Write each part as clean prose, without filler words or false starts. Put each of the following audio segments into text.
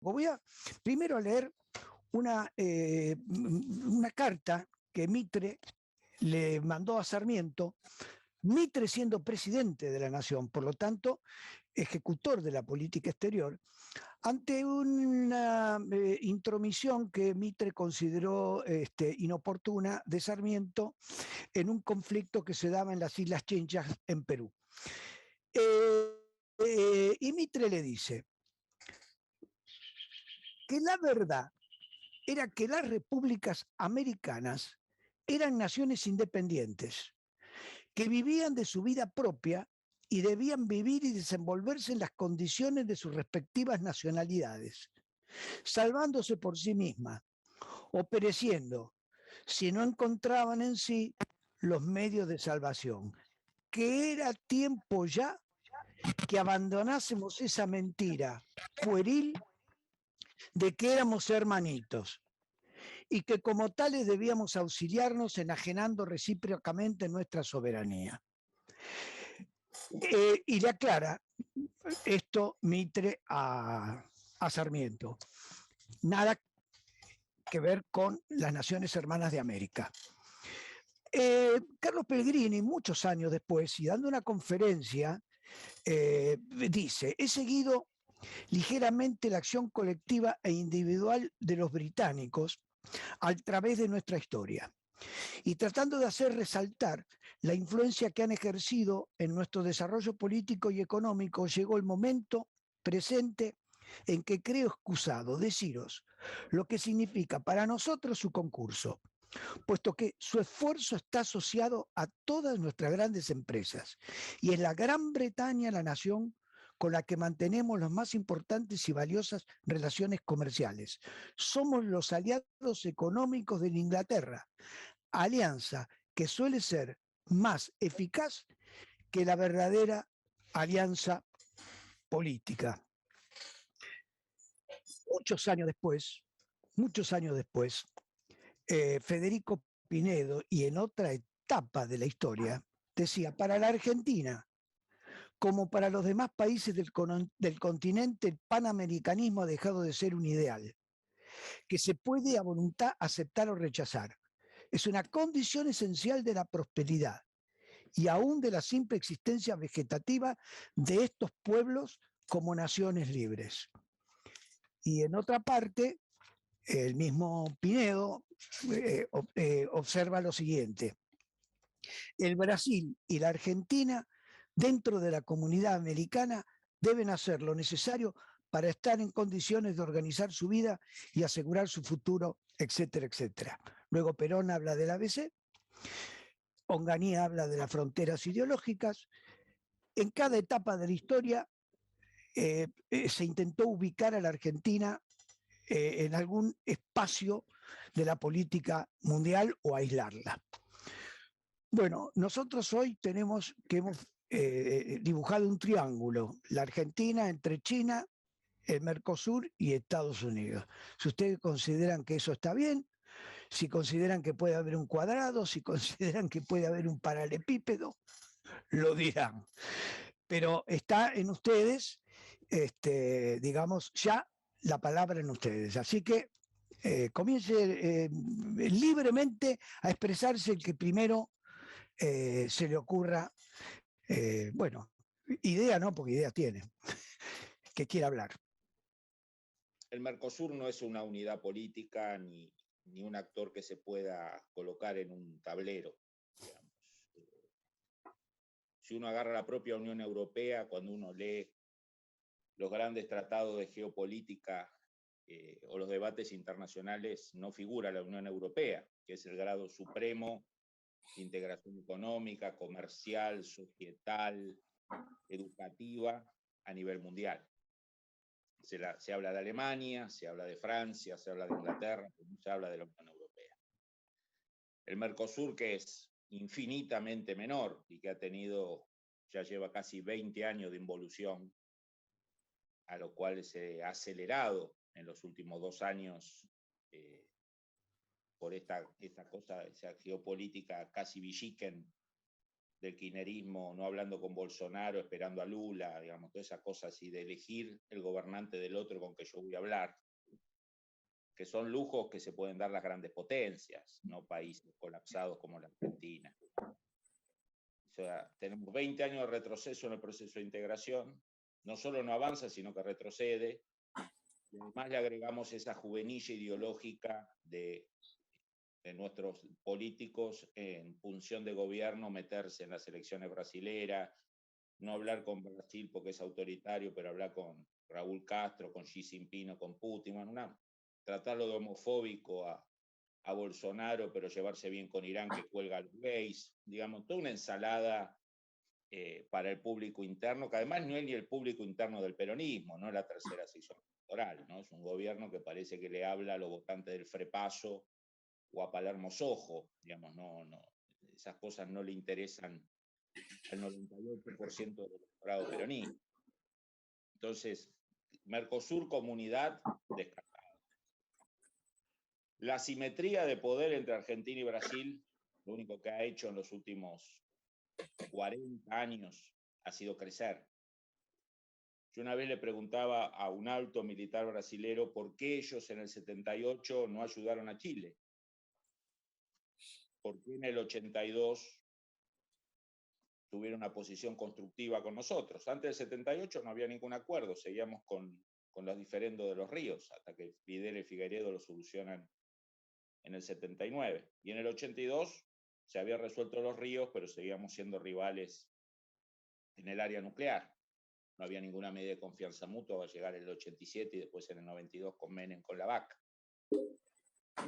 Voy a primero leer una carta que Mitre le mandó a Sarmiento, Mitre siendo presidente de la Nación, por lo tanto, ejecutor de la política exterior, ante una intromisión que Mitre consideró inoportuna de Sarmiento en un conflicto que se daba en las Islas Chinchas en Perú. Y Mitre le dice que la verdad era que las repúblicas americanas eran naciones independientes, que vivían de su vida propia y debían vivir y desenvolverse en las condiciones de sus respectivas nacionalidades, salvándose por sí mismas o pereciendo si no encontraban en sí los medios de salvación, que era tiempo ya que abandonásemos esa mentira pueril de que éramos hermanitos y que como tales debíamos auxiliarnos enajenando recíprocamente nuestra soberanía. Y le aclara esto Mitre a Sarmiento. Nada que ver con las Naciones Hermanas de América. Carlos Pellegrini, muchos años después, y dando una conferencia, dice, he seguido ligeramente la acción colectiva e individual de los británicos a través de nuestra historia y tratando de hacer resaltar la influencia que han ejercido en nuestro desarrollo político y económico, llegó el momento presente en que creo excusado deciros lo que significa para nosotros su concurso, puesto que su esfuerzo está asociado a todas nuestras grandes empresas y es la Gran Bretaña la nación con la que mantenemos las más importantes y valiosas relaciones comerciales. Somos los aliados económicos de Inglaterra, alianza que suele ser más eficaz que la verdadera alianza política. Muchos años después, Federico Pinedo, y en otra etapa de la historia, decía, para la Argentina, como para los demás países del continente, el panamericanismo ha dejado de ser un ideal, que se puede a voluntad aceptar o rechazar. Es una condición esencial de la prosperidad y aún de la simple existencia vegetativa de estos pueblos como naciones libres. Y en otra parte, el mismo Pinedo observa lo siguiente. El Brasil y la Argentina, dentro de la comunidad americana, deben hacer lo necesario para estar en condiciones de organizar su vida y asegurar su futuro, etcétera, etcétera. Luego Perón habla del ABC, Onganía habla de las fronteras ideológicas. En cada etapa de la historia se intentó ubicar a la Argentina en algún espacio de la política mundial o aislarla. Bueno, nosotros hoy tenemos que hemos dibujado un triángulo, la Argentina entre China, el Mercosur y Estados Unidos. Si ustedes consideran que eso está bien, si consideran que puede haber un cuadrado, si consideran que puede haber un paralelepípedo, lo dirán. Pero está en ustedes, digamos, ya la palabra en ustedes. Así que comience libremente a expresarse el que primero se le ocurra, bueno, idea no, porque idea tiene, que quiera hablar. El Mercosur no es una unidad política ni un actor que se pueda colocar en un tablero. Digamos. Si uno agarra la propia Unión Europea, cuando uno lee los grandes tratados de geopolítica o los debates internacionales, no figura la Unión Europea, que es el grado supremo de integración económica, comercial, societal, educativa a nivel mundial. Se habla de Alemania, se habla de Francia, se habla de Inglaterra, no se habla de la Unión Europea. El Mercosur, que es infinitamente menor y que ya lleva casi 20 años de involución, a lo cual se ha acelerado en los últimos 2 años por esta cosa, esa geopolítica casi villiquen del kirchnerismo, no hablando con Bolsonaro, esperando a Lula, digamos, todas esas cosas así, de elegir el gobernante del otro con que yo voy a hablar, que son lujos que se pueden dar las grandes potencias, no países colapsados como la Argentina. O sea, tenemos 20 años de retroceso en el proceso de integración, no solo no avanza, sino que retrocede, y además le agregamos esa juvenilla ideológica de nuestros políticos en función de gobierno, meterse en las elecciones brasileras, no hablar con Brasil porque es autoritario, pero hablar con Raúl Castro, con Xi Jinping o con Putin, tratarlo de homofóbico a Bolsonaro, pero llevarse bien con Irán, que cuelga a los gays, digamos, toda una ensalada para el público interno, que además no es ni el público interno del peronismo, no es la tercera sección electoral, ¿no? Es un gobierno que parece que le habla a los votantes del Frepaso o a Palermo Sojo, digamos, no, esas cosas no le interesan al 98% del electorado peronista. Entonces, Mercosur, comunidad, descartada. La asimetría de poder entre Argentina y Brasil, lo único que ha hecho en los últimos 40 años ha sido crecer. Yo una vez le preguntaba a un alto militar brasilero por qué ellos en el 78 no ayudaron a Chile. ¿Por qué en el 82 tuvieron una posición constructiva con nosotros? Antes del 78 no había ningún acuerdo, seguíamos con los diferendos de los ríos, hasta que Fidel y Figueiredo lo solucionan en el 79. Y en el 82 se había resuelto los ríos, pero seguíamos siendo rivales en el área nuclear. No había ninguna medida de confianza mutua, va a llegar en el 87 y después en el 92 con Menem, con la vaca.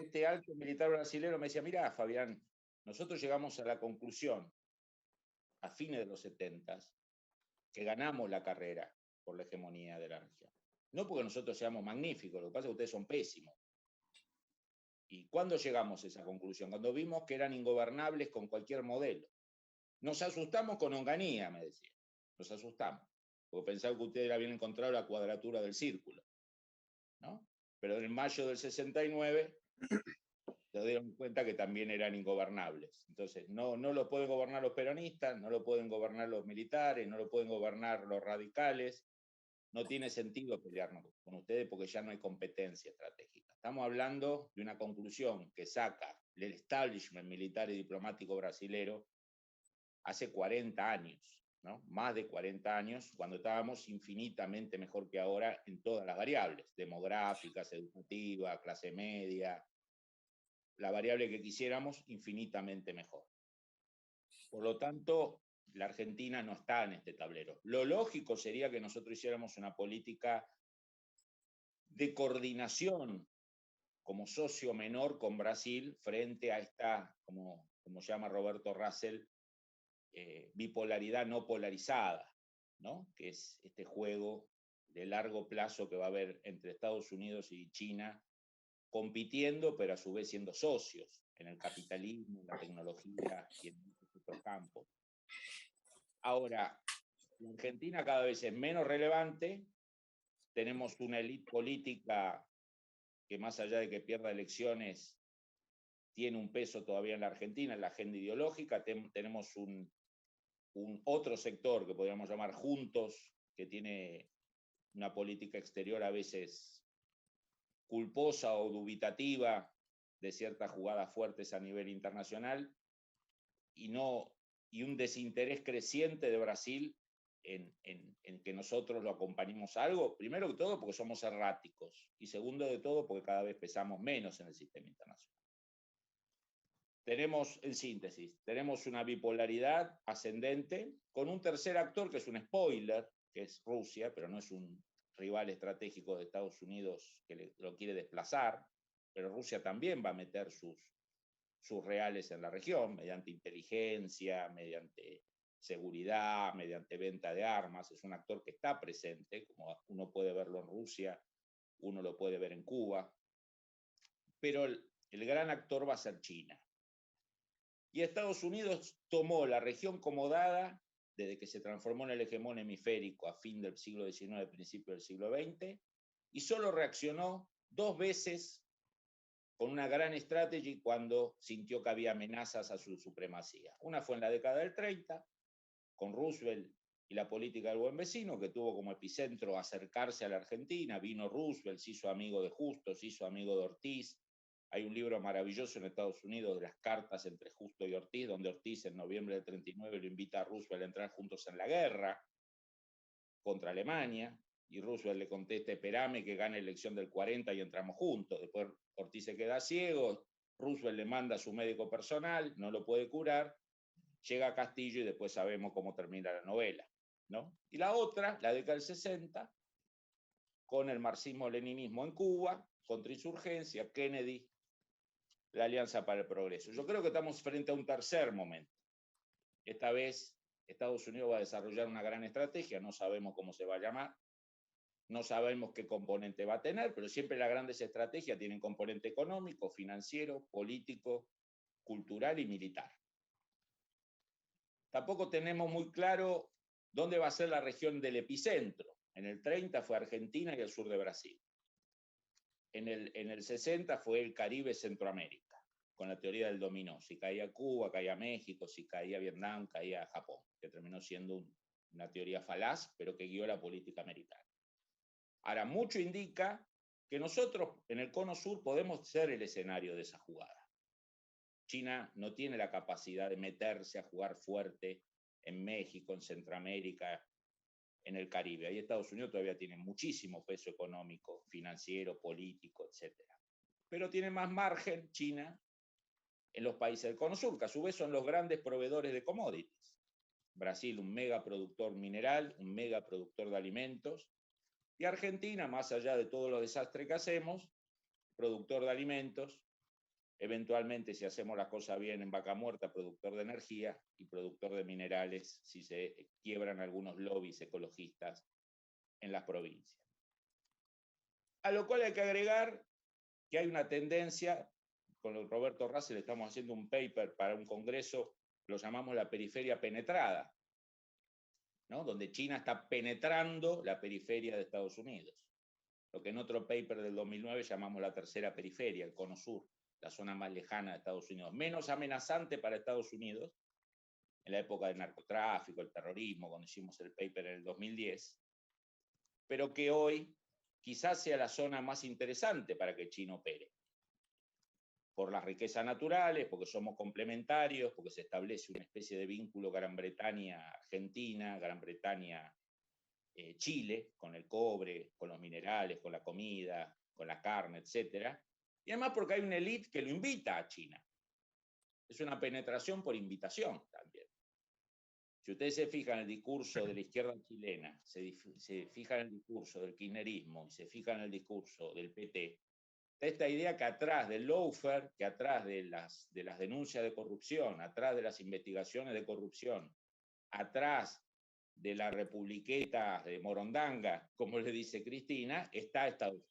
Este alto militar brasileño me decía, mira, Fabián, nosotros llegamos a la conclusión a fines de los 70 que ganamos la carrera por la hegemonía de la región. No porque nosotros seamos magníficos, lo que pasa es que ustedes son pésimos. ¿Y cuándo llegamos a esa conclusión? Cuando vimos que eran ingobernables con cualquier modelo. Nos asustamos con Onganía, me decía. Nos asustamos, porque pensaba que ustedes habían encontrado la cuadratura del círculo, ¿no? Pero en mayo del 69 se dieron cuenta que también eran ingobernables. Entonces, no lo pueden gobernar los peronistas, no lo pueden gobernar los militares, no lo pueden gobernar los radicales. No tiene sentido pelearnos con ustedes porque ya no hay competencia estratégica. Estamos hablando de una conclusión que saca el establishment militar y diplomático brasilero hace 40 años, ¿no? Más de 40 años, cuando estábamos infinitamente mejor que ahora en todas las variables, demográficas, educativas, clase media, la variable que quisiéramos, infinitamente mejor. Por lo tanto, la Argentina no está en este tablero. Lo lógico sería que nosotros hiciéramos una política de coordinación como socio menor con Brasil frente a esta, como llama Roberto Russell, bipolaridad no polarizada, ¿no? Que es este juego de largo plazo que va a haber entre Estados Unidos y China, compitiendo, pero a su vez siendo socios en el capitalismo, en la tecnología y en muchos otros campos. Ahora, la Argentina cada vez es menos relevante, tenemos una élite política que más allá de que pierda elecciones, tiene un peso todavía en la Argentina, en la agenda ideológica, tenemos un otro sector que podríamos llamar Juntos, que tiene una política exterior a veces culposa o dubitativa de ciertas jugadas fuertes a nivel internacional, y un desinterés creciente de Brasil en que nosotros lo acompañemos a algo, primero que todo porque somos erráticos, y segundo de todo porque cada vez pesamos menos en el sistema internacional. Tenemos, en síntesis, tenemos una bipolaridad ascendente con un tercer actor que es un spoiler, que es Rusia, pero no es un rival estratégico de Estados Unidos que lo quiere desplazar, pero Rusia también va a meter sus reales en la región, mediante inteligencia, mediante seguridad, mediante venta de armas. Es un actor que está presente, como uno puede verlo en Rusia, uno lo puede ver en Cuba, pero el gran actor va a ser China. Y Estados Unidos tomó la región como dada desde que se transformó en el hegemón hemisférico a fin del siglo XIX, principio del siglo XX, y solo reaccionó 2 veces con una gran estrategia cuando sintió que había amenazas a su supremacía. Una fue en la década del 30, con Roosevelt y la política del buen vecino, que tuvo como epicentro acercarse a la Argentina. Vino Roosevelt, se hizo amigo de Justo, se hizo amigo de Ortiz. Hay un libro maravilloso en Estados Unidos de las cartas entre Justo y Ortiz, donde Ortiz en noviembre del 39 lo invita a Roosevelt a entrar juntos en la guerra contra Alemania, y Roosevelt le contesta: esperame que gane la elección del 40 y entramos juntos. Después Ortiz se queda ciego, Roosevelt le manda a su médico personal, no lo puede curar, llega a Castillo y después sabemos cómo termina la novela, ¿no? Y la otra, la década del 60, con el marxismo-leninismo en Cuba, contrainsurgencia, Kennedy, la Alianza para el Progreso. Yo creo que estamos frente a un tercer momento. Esta vez Estados Unidos va a desarrollar una gran estrategia, no sabemos cómo se va a llamar, no sabemos qué componente va a tener, pero siempre las grandes estrategias tienen componente económico, financiero, político, cultural y militar. Tampoco tenemos muy claro dónde va a ser la región del epicentro. En el 30 fue Argentina y el sur de Brasil. En el 60 fue el Caribe, Centroamérica, con la teoría del dominó. Si caía Cuba, caía México, si caía Vietnam, caía Japón, que terminó siendo una teoría falaz, pero que guió la política americana. Ahora, mucho indica que nosotros en el Cono Sur podemos ser el escenario de esa jugada. China no tiene la capacidad de meterse a jugar fuerte en México, en Centroamérica, en el Caribe. Ahí Estados Unidos todavía tiene muchísimo peso económico, financiero, político, etc. Pero tiene más margen China en los países del Cono Sur, que a su vez son los grandes proveedores de commodities. Brasil, un mega productor mineral, un mega productor de alimentos, y Argentina, más allá de todos los desastres que hacemos, productor de alimentos, eventualmente, si hacemos la cosa bien en Vaca Muerta, productor de energía y productor de minerales, si se quiebran algunos lobbies ecologistas en las provincias. A lo cual hay que agregar que hay una tendencia, con Roberto Russell estamos haciendo un paper para un congreso, lo llamamos la periferia penetrada, ¿no? Donde China está penetrando la periferia de Estados Unidos. Lo que en otro paper del 2009 llamamos la tercera periferia, el Cono Sur, la zona más lejana de Estados Unidos, menos amenazante para Estados Unidos en la época del narcotráfico, el terrorismo, cuando hicimos el paper en el 2010, pero que hoy quizás sea la zona más interesante para que China opere, por las riquezas naturales, porque somos complementarios, porque se establece una especie de vínculo Gran Bretaña-Argentina, Gran Bretaña-Chile, con el cobre, con los minerales, con la comida, con la carne, etc. Y además porque hay una élite que lo invita a China. Es una penetración por invitación también. Si ustedes se fijan en el discurso de la izquierda chilena, se fijan en el discurso del kirchnerismo y se fijan en el discurso del PT, esta idea que atrás del lawfare, que atrás de las denuncias de corrupción, atrás de las investigaciones de corrupción, atrás de la republiqueta de Morondanga, como le dice Cristina, está Estados Unidos.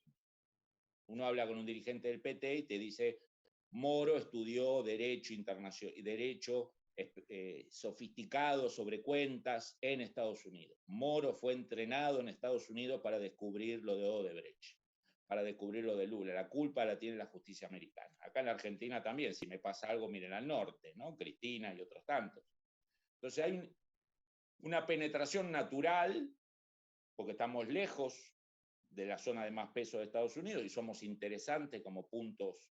Uno habla con un dirigente del PT y te dice: Moro estudió derecho internacional, derecho sofisticado sobre cuentas en Estados Unidos. Moro fue entrenado en Estados Unidos para descubrir lo de Odebrecht, para descubrir lo de Lula. La culpa la tiene la justicia americana. Acá en la Argentina también, si me pasa algo, miren al norte, ¿no? Cristina y otros tantos. Entonces hay una penetración natural, porque estamos lejos de la zona de más peso de Estados Unidos y somos interesantes como puntos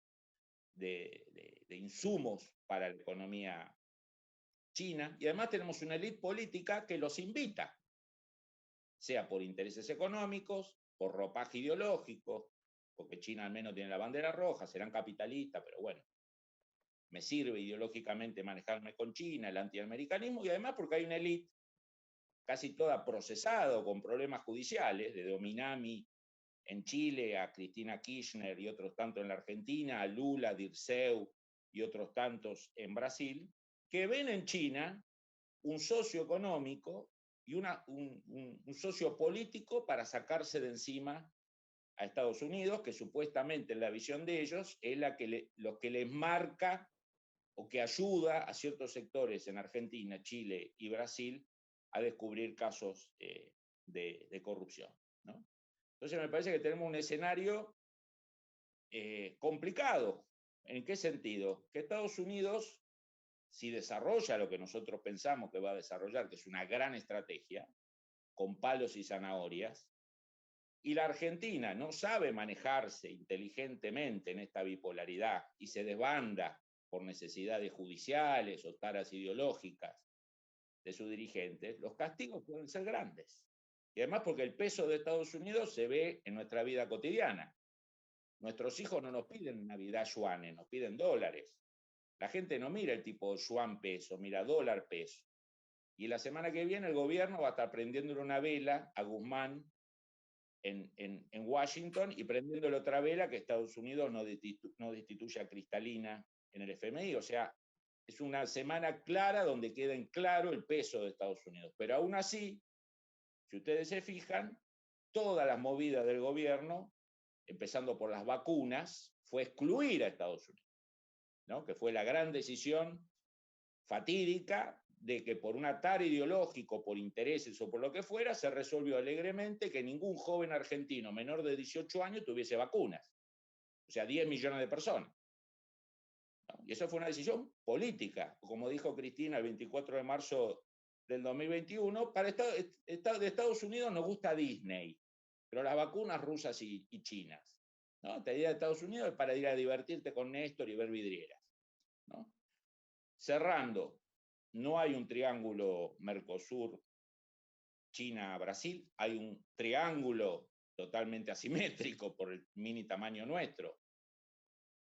de insumos para la economía china, y además tenemos una élite política que los invita, sea por intereses económicos, por ropaje ideológico, porque China al menos tiene la bandera roja, serán capitalistas, pero bueno, me sirve ideológicamente manejarme con China, el antiamericanismo, y además porque hay una élite casi toda procesada, con problemas judiciales, de Dominami en Chile, a Cristina Kirchner y otros tantos en la Argentina, a Lula, Dirceu y otros tantos en Brasil, que ven en China un socio económico y un socio político para sacarse de encima a Estados Unidos, que supuestamente en la visión de ellos es lo que les marca o que ayuda a ciertos sectores en Argentina, Chile y Brasil a descubrir casos de corrupción, ¿no? Entonces me parece que tenemos un escenario complicado. ¿En qué sentido? Que Estados Unidos si desarrolla lo que nosotros pensamos que va a desarrollar, que es una gran estrategia, con palos y zanahorias, y la Argentina no sabe manejarse inteligentemente en esta bipolaridad y se desbanda por necesidades judiciales o taras ideológicas de sus dirigentes, los castigos pueden ser grandes. Y además porque el peso de Estados Unidos se ve en nuestra vida cotidiana. Nuestros hijos no nos piden Navidad yuanes, nos piden dólares. La gente no mira el tipo yuan peso, mira dólar peso. Y la semana que viene el gobierno va a estar prendiéndole una vela a Guzmán en Washington y prendiéndole otra vela que Estados Unidos no destituya a Cristalina en el FMI. O sea, es una semana clara donde queda en claro el peso de Estados Unidos. Pero aún así, si ustedes se fijan, todas las movidas del gobierno, empezando por las vacunas, fue excluir a Estados Unidos, ¿no? Que fue la gran decisión fatídica de que por un atar ideológico, por intereses o por lo que fuera, se resolvió alegremente que ningún joven argentino menor de 18 años tuviese vacunas. O sea, 10 millones de personas. ¿No? Y eso fue una decisión política. Como dijo Cristina el 24 de marzo del 2021, para de Estados Unidos nos gusta Disney, pero las vacunas rusas y chinas. ¿No? La idea de Estados Unidos es para ir a divertirte con Néstor y ver vidrieras. ¿No? Cerrando, no hay un triángulo Mercosur, China, Brasil, hay un triángulo totalmente asimétrico por el mini tamaño nuestro.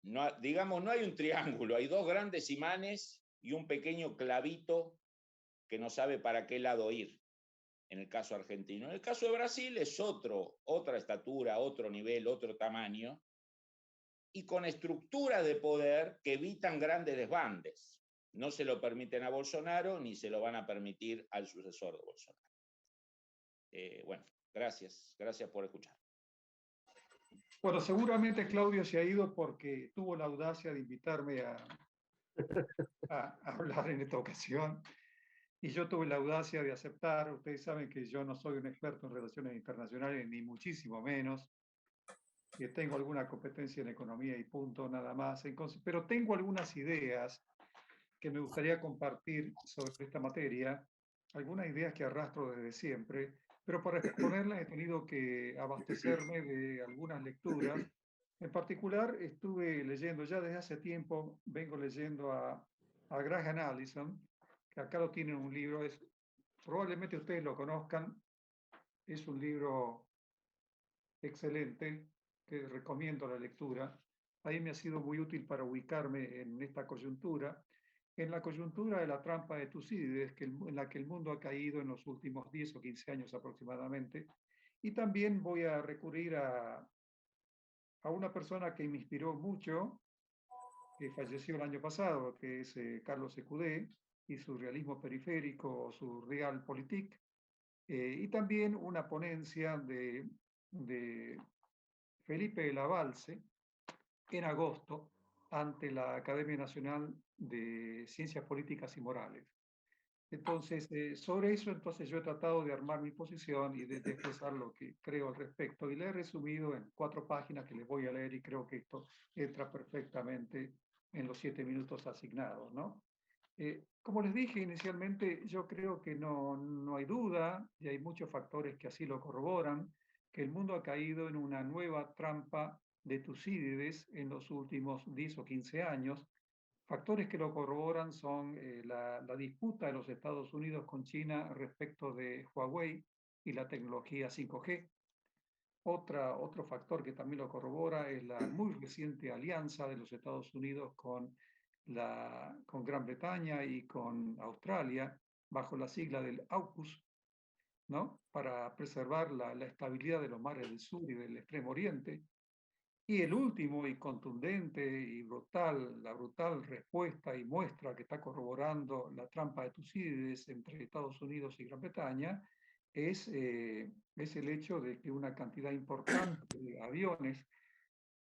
No, digamos, no hay un triángulo, hay dos grandes imanes y un pequeño clavito que no sabe para qué lado ir, en el caso argentino. En el caso de Brasil es otra estatura, otro nivel, otro tamaño, y con estructuras de poder que evitan grandes desbandes. No se lo permiten a Bolsonaro ni se lo van a permitir al sucesor de Bolsonaro. Bueno, gracias por escuchar. Bueno, seguramente Claudio se ha ido porque tuvo la audacia de invitarme a hablar en esta ocasión y yo tuve la audacia de aceptar. Ustedes saben que yo no soy un experto en relaciones internacionales, ni muchísimo menos, que tengo alguna competencia en economía y punto, nada más, pero tengo algunas ideas que me gustaría compartir sobre esta materia, algunas ideas que arrastro desde siempre, pero para exponerlas he tenido que abastecerme de algunas lecturas. En particular, estuve leyendo, ya desde hace tiempo, vengo leyendo a Graham Allison, que acá lo tienen un libro, probablemente ustedes lo conozcan, es un libro excelente, que recomiendo la lectura. Ahí me ha sido muy útil para ubicarme en esta coyuntura, en la coyuntura de la trampa de Tucídides, en la que el mundo ha caído en los últimos 10 o 15 años aproximadamente. Y también voy a recurrir a una persona que me inspiró mucho, que falleció el año pasado, que es Carlos Secudé, y su realismo periférico, su Realpolitik, y también una ponencia de Felipe de la Balse en agosto ante la Academia Nacional de Ciencias Políticas y Morales. Entonces, sobre eso, entonces yo he tratado de armar mi posición y de expresar lo que creo al respecto, y le he resumido en 4 páginas que les voy a leer, y creo que esto entra perfectamente en los 7 minutos asignados, ¿no? Como les dije inicialmente, yo creo que no hay duda, y hay muchos factores que así lo corroboran, que el mundo ha caído en una nueva trampa de Tucídides en los últimos 10 o 15 años. Factores que lo corroboran son la disputa de los Estados Unidos con China respecto de Huawei y la tecnología 5G. Otro factor que también lo corrobora es la muy reciente alianza de los Estados Unidos con Gran Bretaña y con Australia, bajo la sigla del AUKUS, ¿no? Para preservar la estabilidad de los mares del sur y del Extremo Oriente. Y el último y contundente y la brutal respuesta y muestra que está corroborando la trampa de Tucídides entre Estados Unidos y Gran Bretaña es el hecho de que una cantidad importante de aviones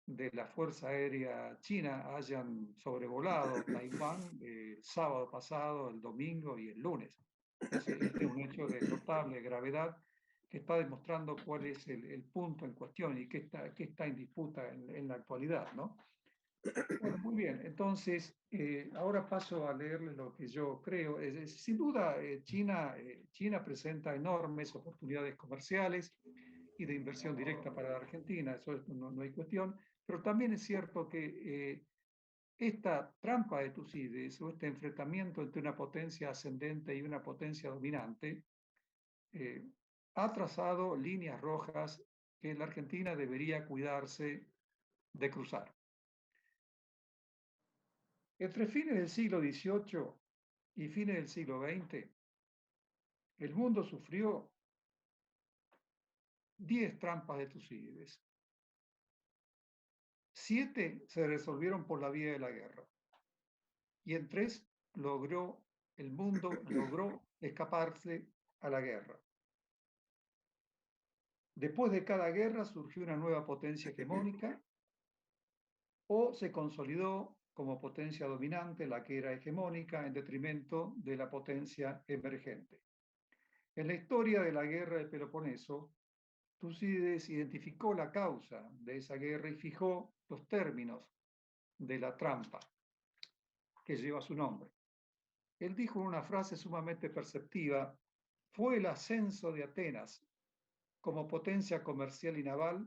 de la Fuerza Aérea China hayan sobrevolado Taiwán el sábado pasado, el domingo y el lunes. Este es un hecho de notable gravedad que está demostrando cuál es el punto en cuestión y qué está en disputa en la actualidad, ¿no? Bueno, muy bien. Entonces, ahora paso a leerles lo que yo creo. Sin duda, China presenta enormes oportunidades comerciales y de inversión directa para la Argentina, no hay cuestión, pero también es cierto que esta trampa de Tucídides o este enfrentamiento entre una potencia ascendente y una potencia dominante ha trazado líneas rojas que la Argentina debería cuidarse de cruzar. Entre fines del siglo XVIII y fines del siglo XX, el mundo sufrió 10 trampas de Tucídides. 7 se resolvieron por la vía de la guerra. Y en 3 el mundo logró escaparse a la guerra. Después de cada guerra surgió una nueva potencia hegemónica o se consolidó como potencia dominante la que era hegemónica en detrimento de la potencia emergente. En la historia de la guerra del Peloponeso, Tucídides identificó la causa de esa guerra y fijó los términos de la trampa que lleva su nombre. Él dijo en una frase sumamente perceptiva: fue el ascenso de Atenas como potencia comercial y naval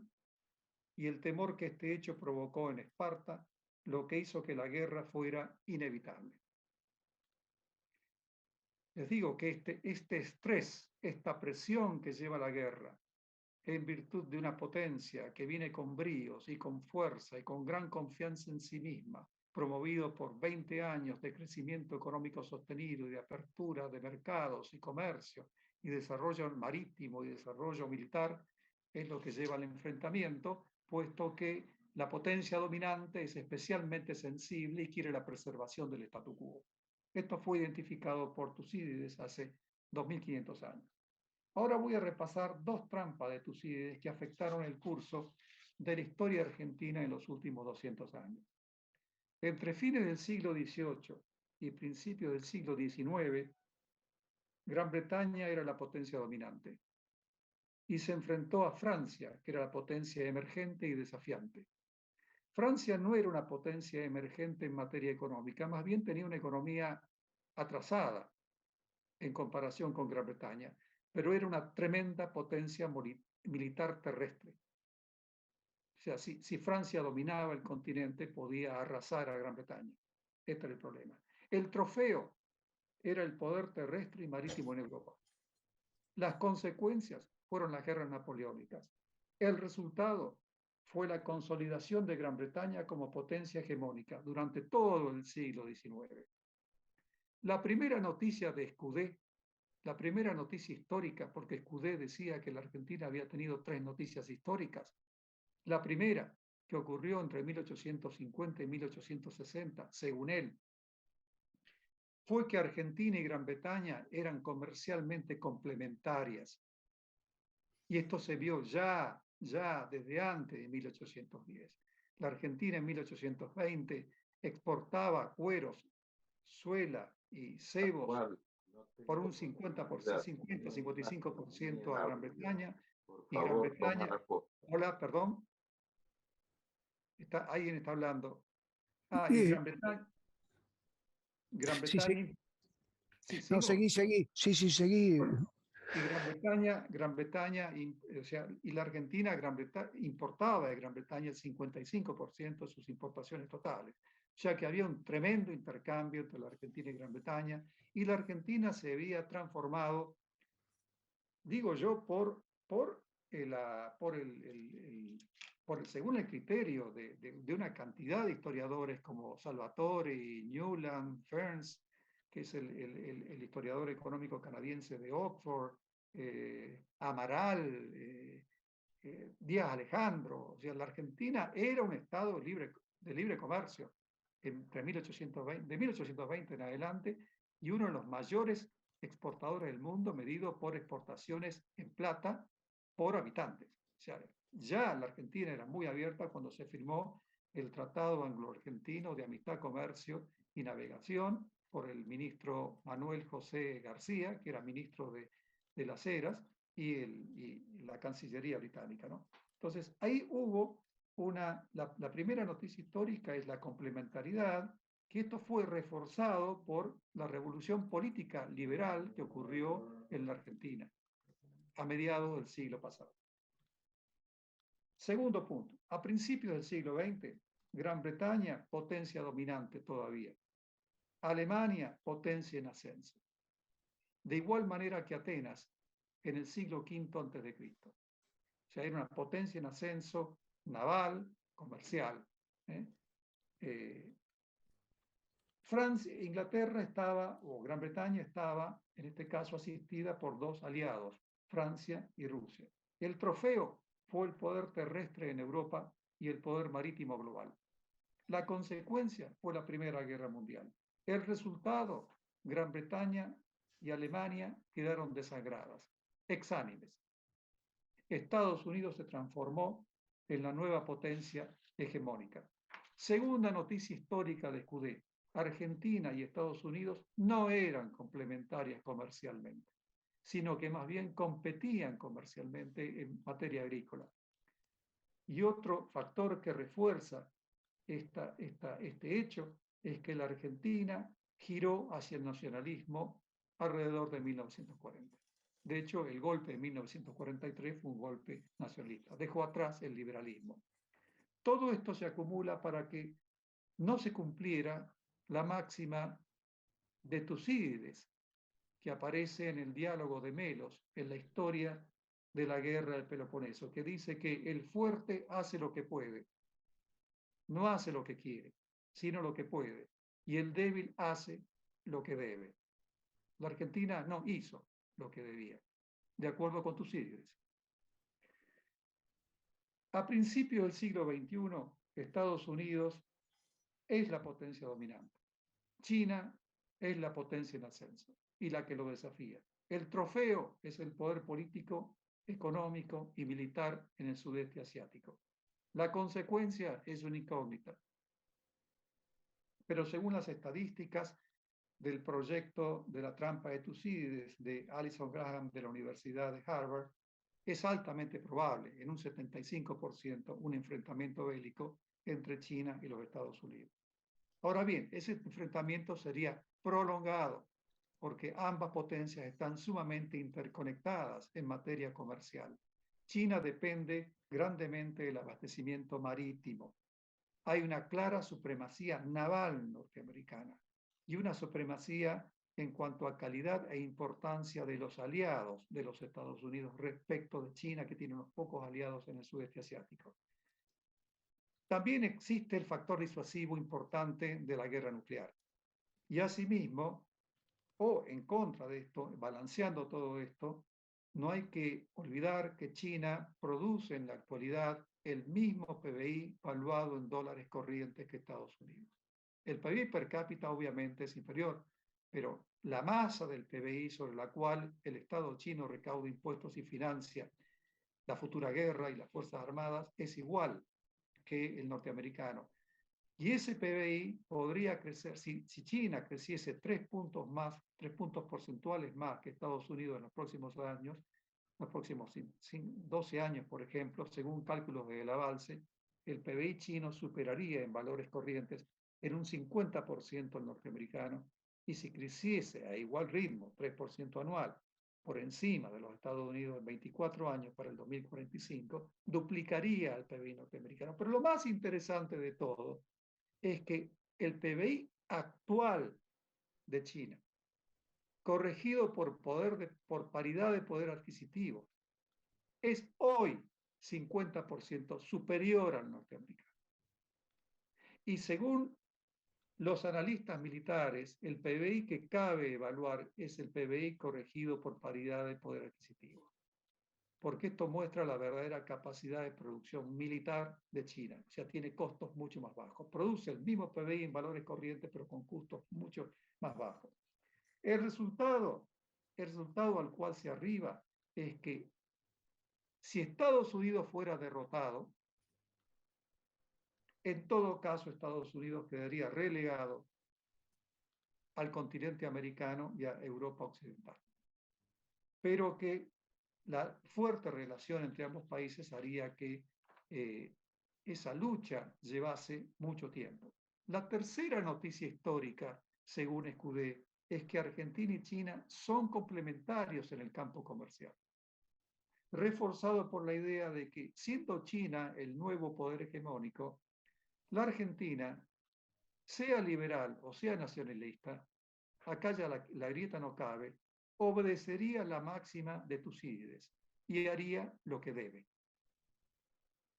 y el temor que este hecho provocó en Esparta lo que hizo que la guerra fuera inevitable. Les digo que este estrés, esta presión que lleva la guerra, en virtud de una potencia que viene con bríos y con fuerza y con gran confianza en sí misma, promovido por 20 años de crecimiento económico sostenido y de apertura de mercados y comercio y desarrollo marítimo y desarrollo militar, es lo que lleva al enfrentamiento, puesto que la potencia dominante es especialmente sensible y quiere la preservación del statu quo. Esto fue identificado por Tucídides hace 2500 años. Ahora voy a repasar 2 trampas de Tucídides que afectaron el curso de la historia argentina en los últimos 200 años. Entre fines del siglo XVIII y principios del siglo XIX, Gran Bretaña era la potencia dominante y se enfrentó a Francia, que era la potencia emergente y desafiante. Francia no era una potencia emergente en materia económica, más bien tenía una economía atrasada en comparación con Gran Bretaña, pero era una tremenda potencia militar terrestre. O sea, si Francia dominaba el continente, podía arrasar a Gran Bretaña. Este era el problema. El trofeo era el poder terrestre y marítimo en Europa. Las consecuencias fueron las guerras napoleónicas. El resultado fue la consolidación de Gran Bretaña como potencia hegemónica durante todo el siglo XIX. La primera noticia de Escudé, la primera noticia histórica, porque Escudé decía que la Argentina había tenido 3 noticias históricas. La primera, que ocurrió entre 1850 y 1860, según él, fue que Argentina y Gran Bretaña eran comercialmente complementarias. Y esto se vio ya desde antes de 1810. La Argentina en 1820 exportaba cueros, suela y cebos por un 50-55% a Gran Bretaña, y Gran Bretaña, hola, perdón, alguien está hablando. Y Gran Bretaña, Sí, sí. sí, No, sigo. seguí. Sí, seguí. Y Gran Bretaña, o sea, y la Argentina, importaba de Gran Bretaña el 55% de sus importaciones totales. O sea que había un tremendo intercambio entre la Argentina y Gran Bretaña, y la Argentina se había transformado, digo yo, según el criterio de una cantidad de historiadores como Salvatore, Newland, Ferns, que es el historiador económico canadiense de Oxford, Amaral, Díaz Alejandro. O sea, la Argentina era un estado de libre comercio entre 1820, de 1820 en adelante, y uno de los mayores exportadores del mundo, medido por exportaciones en plata por habitantes. O sea, ya la Argentina era muy abierta cuando se firmó el Tratado Anglo-Argentino de Amistad, Comercio y Navegación por el ministro Manuel José García, que era ministro de las Heras, y la Cancillería británica, ¿no? Entonces, ahí hubo la primera noticia histórica es la complementariedad, que esto fue reforzado por la revolución política liberal que ocurrió en la Argentina a mediados del siglo pasado. Segundo punto, a principios del siglo XX, Gran Bretaña, potencia dominante todavía. Alemania, potencia en ascenso. De igual manera que Atenas en el siglo V a.C. O sea, era una potencia en ascenso naval, comercial. Francia, Inglaterra estaba, o Gran Bretaña estaba, en este caso, asistida por dos aliados, Francia y Rusia. El trofeo fue el poder terrestre en Europa y el poder marítimo global. La consecuencia fue la Primera Guerra Mundial. El resultado, Gran Bretaña y Alemania quedaron desangradas, exánimes. Estados Unidos se transformó en la nueva potencia hegemónica. Segunda noticia histórica de Escudé. Argentina y Estados Unidos no eran complementarias comercialmente, sino que más bien competían comercialmente en materia agrícola. Y otro factor que refuerza este hecho es que la Argentina giró hacia el nacionalismo alrededor de 1940. De hecho, el golpe de 1943 fue un golpe nacionalista. Dejó atrás el liberalismo. Todo esto se acumula para que no se cumpliera la máxima de Tucídides, que aparece en el diálogo de Melos, en la historia de la guerra del Peloponeso, que dice que el fuerte hace lo que puede, no hace lo que quiere, sino lo que puede, y el débil hace lo que debe. La Argentina no hizo lo que debía, de acuerdo con Tucídides. A principios del siglo XXI, Estados Unidos es la potencia dominante. China es la potencia en ascenso y la que lo desafía. El trofeo es el poder político, económico y militar en el sudeste asiático. La consecuencia es una incógnita. Pero según las estadísticas del proyecto de la trampa de Tucídides de Alison Graham de la Universidad de Harvard, es altamente probable, en un 75%, un enfrentamiento bélico entre China y los Estados Unidos. Ahora bien, ese enfrentamiento sería prolongado porque ambas potencias están sumamente interconectadas en materia comercial. China depende grandemente del abastecimiento marítimo. Hay una clara supremacía naval norteamericana y una supremacía en cuanto a calidad e importancia de los aliados de los Estados Unidos respecto de China, que tiene unos pocos aliados en el sudeste asiático. También existe el factor disuasivo importante de la guerra nuclear. Y asimismo, o en contra de esto, balanceando todo esto, no hay que olvidar que China produce en la actualidad el mismo PBI valuado en dólares corrientes que Estados Unidos. El PBI per cápita obviamente es inferior, pero la masa del PBI sobre la cual el Estado chino recauda impuestos y financia la futura guerra y las Fuerzas Armadas es igual que el norteamericano. Y ese PBI podría crecer, si China creciese 3 puntos porcentuales más que Estados Unidos en los próximos años, los próximos 12 años, por ejemplo, según cálculos del avance, el PBI chino superaría en valores corrientes en un 50% al norteamericano, y si creciese a igual ritmo, 3% anual, por encima de los Estados Unidos en 24 años para el 2045, duplicaría el PBI norteamericano. Pero lo más interesante de todo es que el PBI actual de China, corregido por paridad de poder adquisitivo, es hoy 50% superior al norteamericano. Y según los analistas militares, el PBI que cabe evaluar es el PBI corregido por paridad de poder adquisitivo, porque esto muestra la verdadera capacidad de producción militar de China. O sea, tiene costos mucho más bajos. Produce el mismo PBI en valores corrientes, pero con costos mucho más bajos. El resultado al cual se arriba es que si Estados Unidos fuera derrotado, en todo caso Estados Unidos quedaría relegado al continente americano y a Europa occidental. Pero que la fuerte relación entre ambos países haría que esa lucha llevase mucho tiempo. La tercera noticia histórica, según Escudé, es que Argentina y China son complementarios en el campo comercial, reforzado por la idea de que, siendo China el nuevo poder hegemónico, la Argentina, sea liberal o sea nacionalista, acá ya la grieta no cabe, obedecería la máxima de Tucídides y haría lo que debe.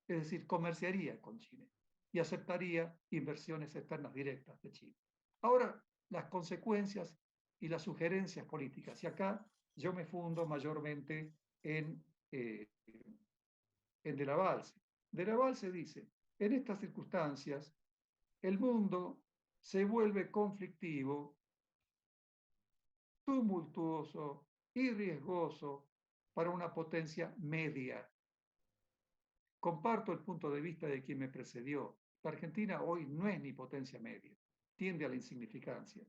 Es decir, comerciaría con China y aceptaría inversiones externas directas de China. Ahora, las consecuencias y las sugerencias políticas. Y acá yo me fundo mayormente en De la Balse. De la Balse dice, en estas circunstancias, el mundo se vuelve conflictivo, tumultuoso y riesgoso para una potencia media. Comparto el punto de vista de quien me precedió. La Argentina hoy no es ni potencia media, tiende a la insignificancia.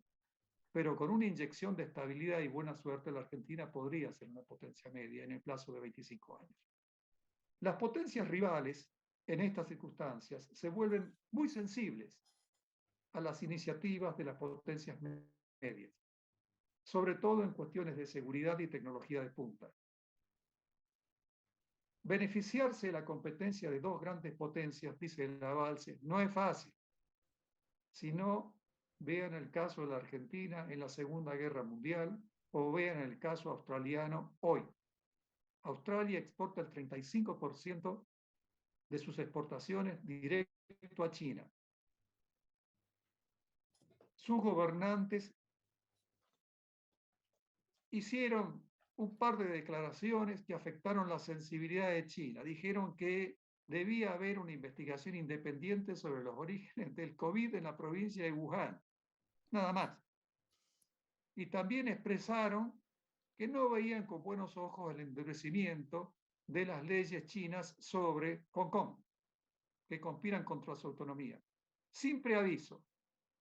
Pero con una inyección de estabilidad y buena suerte, la Argentina podría ser una potencia media en el plazo de 25 años. Las potencias rivales, en estas circunstancias, se vuelven muy sensibles a las iniciativas de las potencias medias, sobre todo en cuestiones de seguridad y tecnología de punta. Beneficiarse de la competencia de dos grandes potencias, dice la Balse, no es fácil. Si no, vean el caso de la Argentina en la Segunda Guerra Mundial o vean el caso australiano hoy. Australia exporta el 35% de sus exportaciones directo a China. Sus gobernantes hicieron un par de declaraciones que afectaron la sensibilidad de China. Dijeron que debía haber una investigación independiente sobre los orígenes del COVID en la provincia de Wuhan. Nada más. Y también expresaron que no veían con buenos ojos el endurecimiento de las leyes chinas sobre Hong Kong, que conspiran contra su autonomía. Sin preaviso,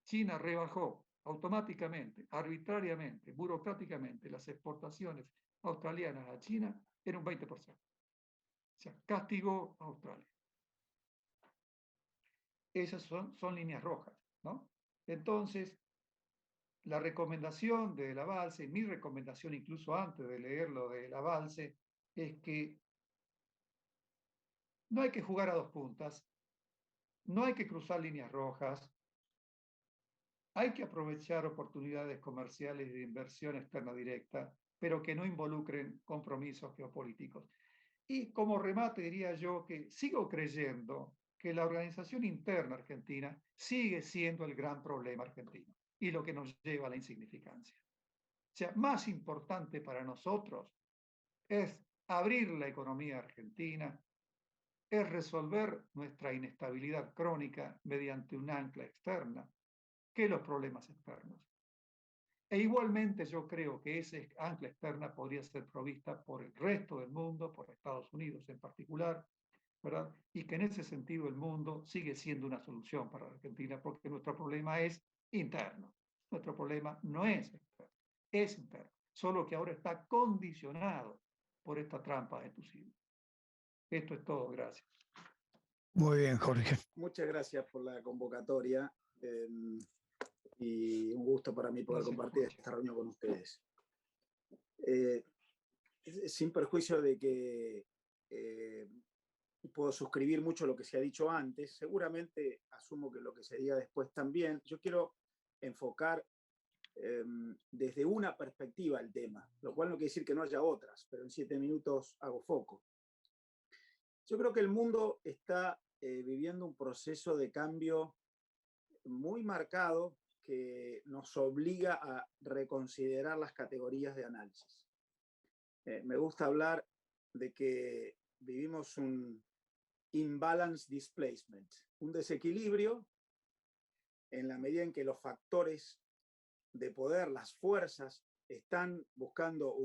China rebajó automáticamente, arbitrariamente, burocráticamente las exportaciones australianas a China en un 20%. O sea, castigó a Australia. Esas son líneas rojas, ¿no? Entonces, la recomendación de la Balse, mi recomendación incluso antes de leerlo de la Balse, es que no hay que jugar a dos puntas, no hay que cruzar líneas rojas, hay que aprovechar oportunidades comerciales y de inversión externa directa, pero que no involucren compromisos geopolíticos. Y como remate diría yo que sigo creyendo que la organización interna argentina sigue siendo el gran problema argentino y lo que nos lleva a la insignificancia. O sea, más importante para nosotros es abrir la economía argentina, es resolver nuestra inestabilidad crónica mediante un ancla externa, que los problemas externos. E igualmente yo creo que esa ancla externa podría ser provista por el resto del mundo, por Estados Unidos en particular, ¿verdad? Y que en ese sentido el mundo sigue siendo una solución para la Argentina, porque nuestro problema es interno. Nuestro problema no es externo, es interno, solo que ahora está condicionado por esta trampa de Tucídides. Esto es todo, gracias. Muy bien, Jorge. Muchas gracias por la convocatoria y un gusto para mí poder compartir esta reunión con ustedes. Sin perjuicio de que puedo suscribir mucho lo que se ha dicho antes, seguramente asumo que lo que se diga después también. Yo quiero enfocar desde una perspectiva el tema, lo cual no quiere decir que no haya otras, pero en 7 minutos hago foco. Yo creo que el mundo está viviendo un proceso de cambio muy marcado que nos obliga a reconsiderar las categorías de análisis. Me gusta hablar de que vivimos un imbalance displacement, un desequilibrio en la medida en que los factores de poder, las fuerzas, están buscando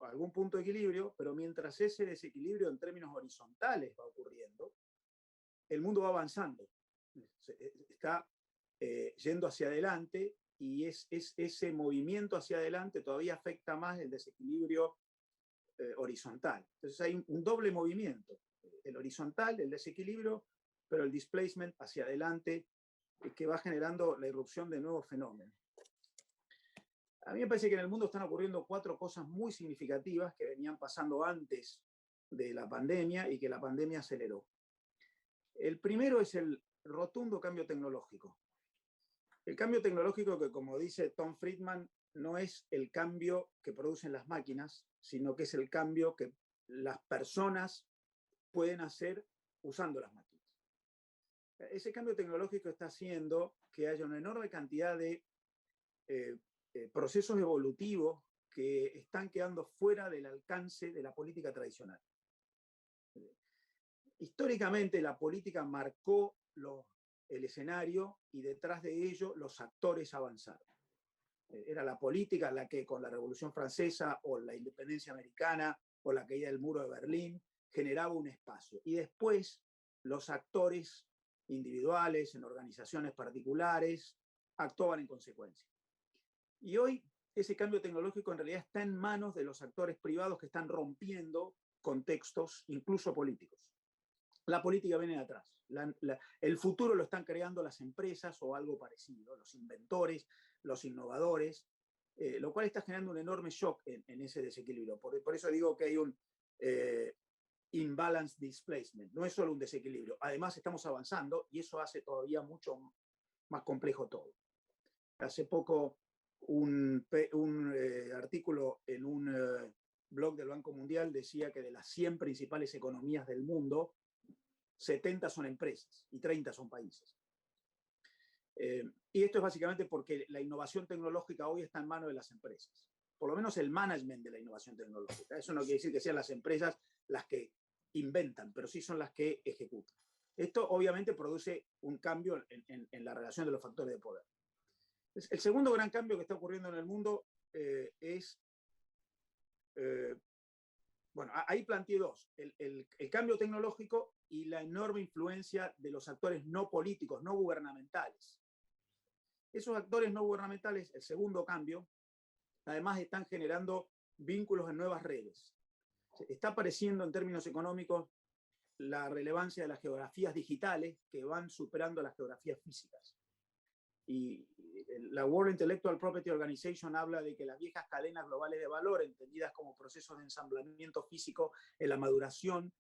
algún punto de equilibrio, pero mientras ese desequilibrio en términos horizontales va ocurriendo, el mundo va avanzando, está yendo hacia adelante y ese movimiento hacia adelante todavía afecta más el desequilibrio horizontal. Entonces hay un doble movimiento, el horizontal, el desequilibrio, pero el displacement hacia adelante que va generando la irrupción de nuevos fenómenos. A mí me parece que en el mundo están ocurriendo 4 cosas muy significativas que venían pasando antes de la pandemia y que la pandemia aceleró. El primero es el rotundo cambio tecnológico. El cambio tecnológico que, como dice Tom Friedman, no es el cambio que producen las máquinas, sino que es el cambio que las personas pueden hacer usando las máquinas. Ese cambio tecnológico está haciendo que haya una enorme cantidad de procesos evolutivos que están quedando fuera del alcance de la política tradicional. Históricamente la política marcó el escenario y detrás de ello los actores avanzaron. Era la política la que con la Revolución Francesa o la independencia americana o la caída del muro de Berlín generaba un espacio. Y después los actores individuales, en organizaciones particulares, actuaban en consecuencia. Y hoy ese cambio tecnológico en realidad está en manos de los actores privados que están rompiendo contextos, incluso políticos. La política viene de atrás. El futuro lo están creando las empresas o algo parecido, los inventores, los innovadores, lo cual está generando un enorme shock en ese desequilibrio. Por eso digo que hay un imbalance displacement. No es solo un desequilibrio. Además, estamos avanzando y eso hace todavía mucho más complejo todo. Hace poco un artículo en un blog del Banco Mundial decía que de las 100 principales economías del mundo, 70 son empresas y 30 son países. Y esto es básicamente porque la innovación tecnológica hoy está en manos de las empresas. Por lo menos el management de la innovación tecnológica. Eso no quiere decir que sean las empresas las que inventan, pero sí son las que ejecutan. Esto obviamente produce un cambio en la relación de los factores de poder. El segundo gran cambio que está ocurriendo en el mundo es, bueno, ahí planteé 2, el cambio tecnológico y la enorme influencia de los actores no políticos, no gubernamentales. Esos actores no gubernamentales, el segundo cambio, además están generando vínculos en nuevas redes. Está apareciendo en términos económicos la relevancia de las geografías digitales que van superando las geografías físicas. Y la World Intellectual Property Organization habla de que las viejas cadenas globales de valor, entendidas como procesos de ensamblamiento físico en la maduración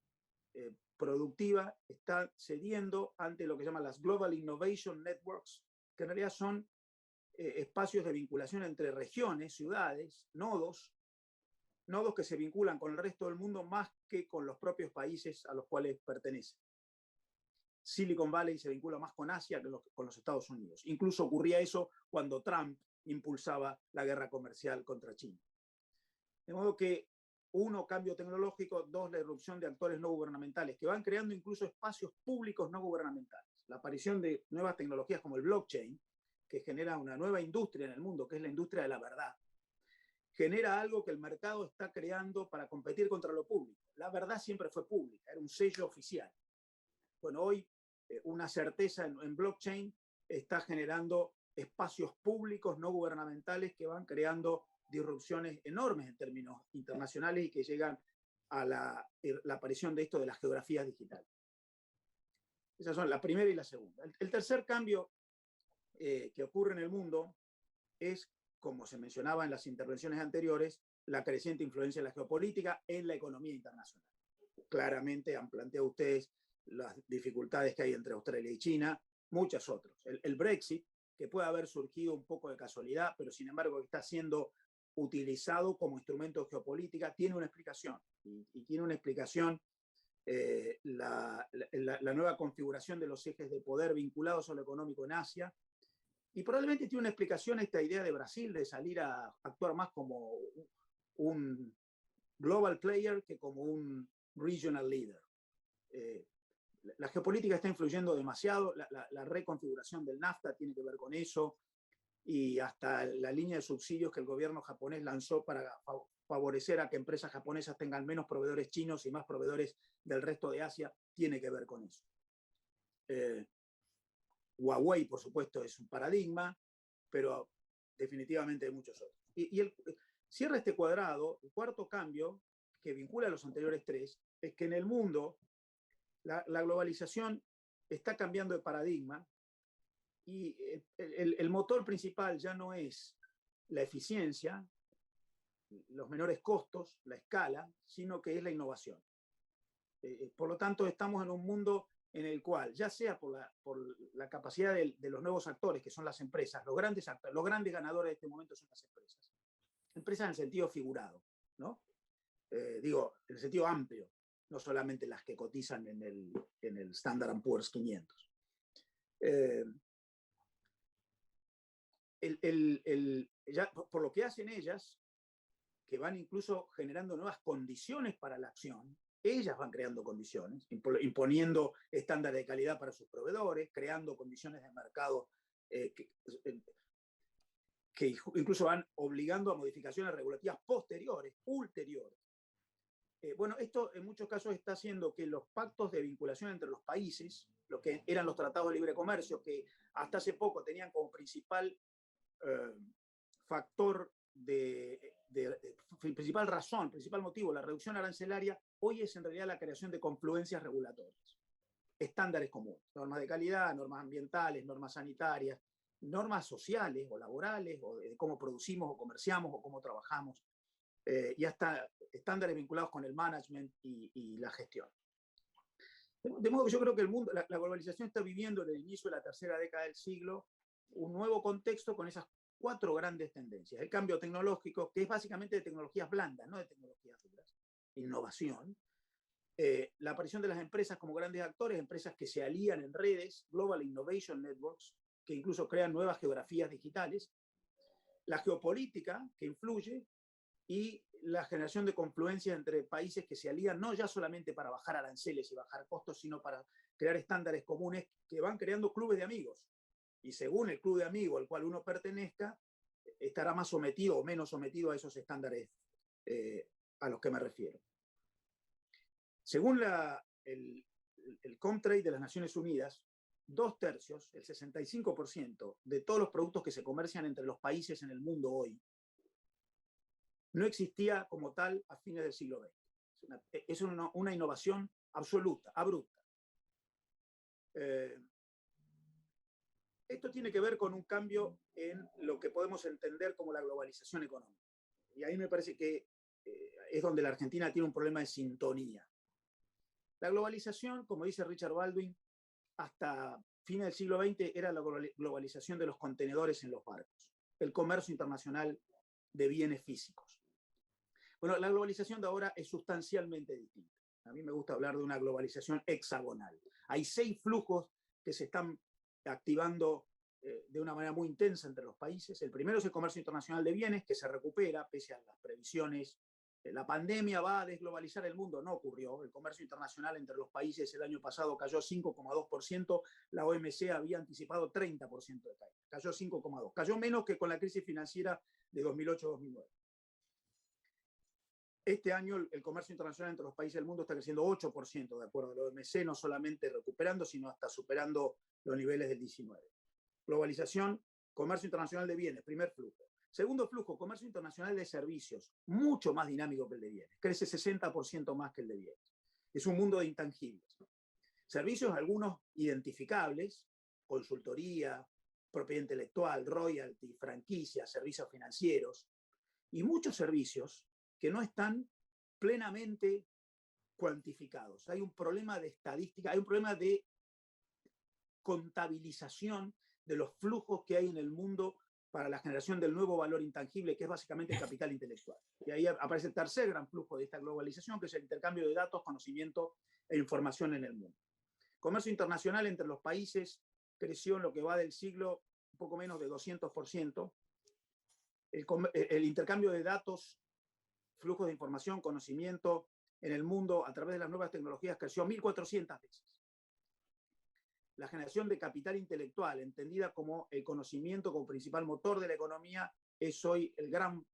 productiva, están cediendo ante lo que llaman las Global Innovation Networks, que en realidad son espacios de vinculación entre regiones, ciudades, nodos que se vinculan con el resto del mundo más que con los propios países a los cuales pertenecen. Silicon Valley se vincula más con Asia que con los Estados Unidos. Incluso ocurría eso cuando Trump impulsaba la guerra comercial contra China. De modo que, 1, cambio tecnológico, 2, la irrupción de actores no gubernamentales que van creando incluso espacios públicos no gubernamentales. La aparición de nuevas tecnologías como el blockchain, que genera una nueva industria en el mundo, que es la industria de la verdad, genera algo que el mercado está creando para competir contra lo público. La verdad siempre fue pública, era un sello oficial. Bueno, hoy una certeza en blockchain está generando espacios públicos no gubernamentales que van creando disrupciones enormes en términos internacionales y que llegan a la aparición de esto de las geografías digitales. Esas son la primera y la segunda. El tercer cambio que ocurre en el mundo es, como se mencionaba en las intervenciones anteriores, la creciente influencia de la geopolítica en la economía internacional. Claramente han planteado ustedes las dificultades que hay entre Australia y China, muchas otras. El Brexit, que puede haber surgido un poco de casualidad, pero sin embargo está siendo utilizado como instrumento de geopolítica, tiene una explicación. Y tiene una explicación la nueva configuración de los ejes de poder vinculados a lo económico en Asia. Y probablemente tiene una explicación esta idea de Brasil de salir a actuar más como un global player que como un regional leader. La geopolítica está influyendo demasiado, la reconfiguración del NAFTA tiene que ver con eso, y hasta la línea de subsidios que el gobierno japonés lanzó para favorecer a que empresas japonesas tengan menos proveedores chinos y más proveedores del resto de Asia tiene que ver con eso. Huawei, por supuesto, es un paradigma, pero definitivamente hay muchos otros. Y cierra este cuadrado, el cuarto cambio que vincula a los anteriores 3, es que en el mundo la globalización está cambiando de paradigma y el motor principal ya no es la eficiencia, los menores costos, la escala, sino que es la innovación. Por lo tanto, estamos en un mundo en el cual, ya sea por la capacidad de los nuevos actores, que son las empresas, los grandes ganadores de este momento son las empresas. Empresas en el sentido figurado, ¿no? Digo, en el sentido amplio, no solamente las que cotizan en el Standard & Poor's 500. Ya, por lo que hacen ellas, que van incluso generando nuevas condiciones para la acción, ellas van creando condiciones, imponiendo estándares de calidad para sus proveedores, creando condiciones de mercado que incluso van obligando a modificaciones regulativas posteriores, ulteriores. Bueno, esto en muchos casos está haciendo que los pactos de vinculación entre los países, lo que eran los tratados de libre comercio, que hasta hace poco tenían como principal factor principal razón, principal motivo, la reducción arancelaria, hoy es en realidad la creación de confluencias regulatorias, estándares comunes, normas de calidad, normas ambientales, normas sanitarias, normas sociales o laborales, o de cómo producimos o comerciamos o cómo trabajamos, y hasta estándares vinculados con el management y la gestión. De modo que yo creo que el mundo, la globalización está viviendo en el inicio de la tercera década del siglo un nuevo contexto con esas 4 grandes tendencias. El cambio tecnológico, que es básicamente de tecnologías blandas, no de tecnologías duras. Innovación. La aparición de las empresas como grandes actores, empresas que se alían en redes, Global Innovation Networks, que incluso crean nuevas geografías digitales. La geopolítica, que influye, y la generación de confluencias entre países que se alían no ya solamente para bajar aranceles y bajar costos, sino para crear estándares comunes que van creando clubes de amigos. Y según el club de amigos al cual uno pertenezca, estará más sometido o menos sometido a esos estándares a los que me refiero. Según el Comtrade de las Naciones Unidas, 2/3, el 65% de todos los productos que se comercian entre los países en el mundo hoy, no existía como tal a fines del siglo XX. Es una innovación absoluta, abrupta. Esto tiene que ver con un cambio en lo que podemos entender como la globalización económica. Y ahí me parece que es donde la Argentina tiene un problema de sintonía. La globalización, como dice Richard Baldwin, hasta fines del siglo XX era la globalización de los contenedores en los barcos, el comercio internacional de bienes físicos. Bueno, la globalización de ahora es sustancialmente distinta. A mí me gusta hablar de una globalización hexagonal. Hay 6 flujos que se están activando de una manera muy intensa entre los países. El primero es el comercio internacional de bienes, que se recupera pese a las previsiones. La pandemia va a desglobalizar el mundo, no ocurrió. El comercio internacional entre los países el año pasado cayó 5,2%, la OMC había anticipado 30% de caída, cayó 5,2%, cayó menos que con la crisis financiera de 2008-2009. Este año el comercio internacional entre los países del mundo está creciendo 8%, de acuerdo a la OMC, no solamente recuperando, sino hasta superando los niveles del 19. Globalización, comercio internacional de bienes, primer flujo. Segundo flujo, comercio internacional de servicios, mucho más dinámico que el de bienes, crece 60% más que el de bienes. Es un mundo de intangibles. Servicios, algunos identificables, consultoría, propiedad intelectual, royalty, franquicias, servicios financieros, y muchos servicios que no están plenamente cuantificados. Hay un problema de estadística, hay un problema de contabilización de los flujos que hay en el mundo para la generación del nuevo valor intangible, que es básicamente el capital intelectual. Y ahí aparece el tercer gran flujo de esta globalización, que es el intercambio de datos, conocimiento e información en el mundo. Comercio internacional entre los países creció en lo que va del siglo un poco menos de 200%. El intercambio de datos, flujos de información, conocimiento en el mundo a través de las nuevas tecnologías creció 1.400 veces. La generación de capital intelectual, entendida como el conocimiento como principal motor de la economía, es hoy el gran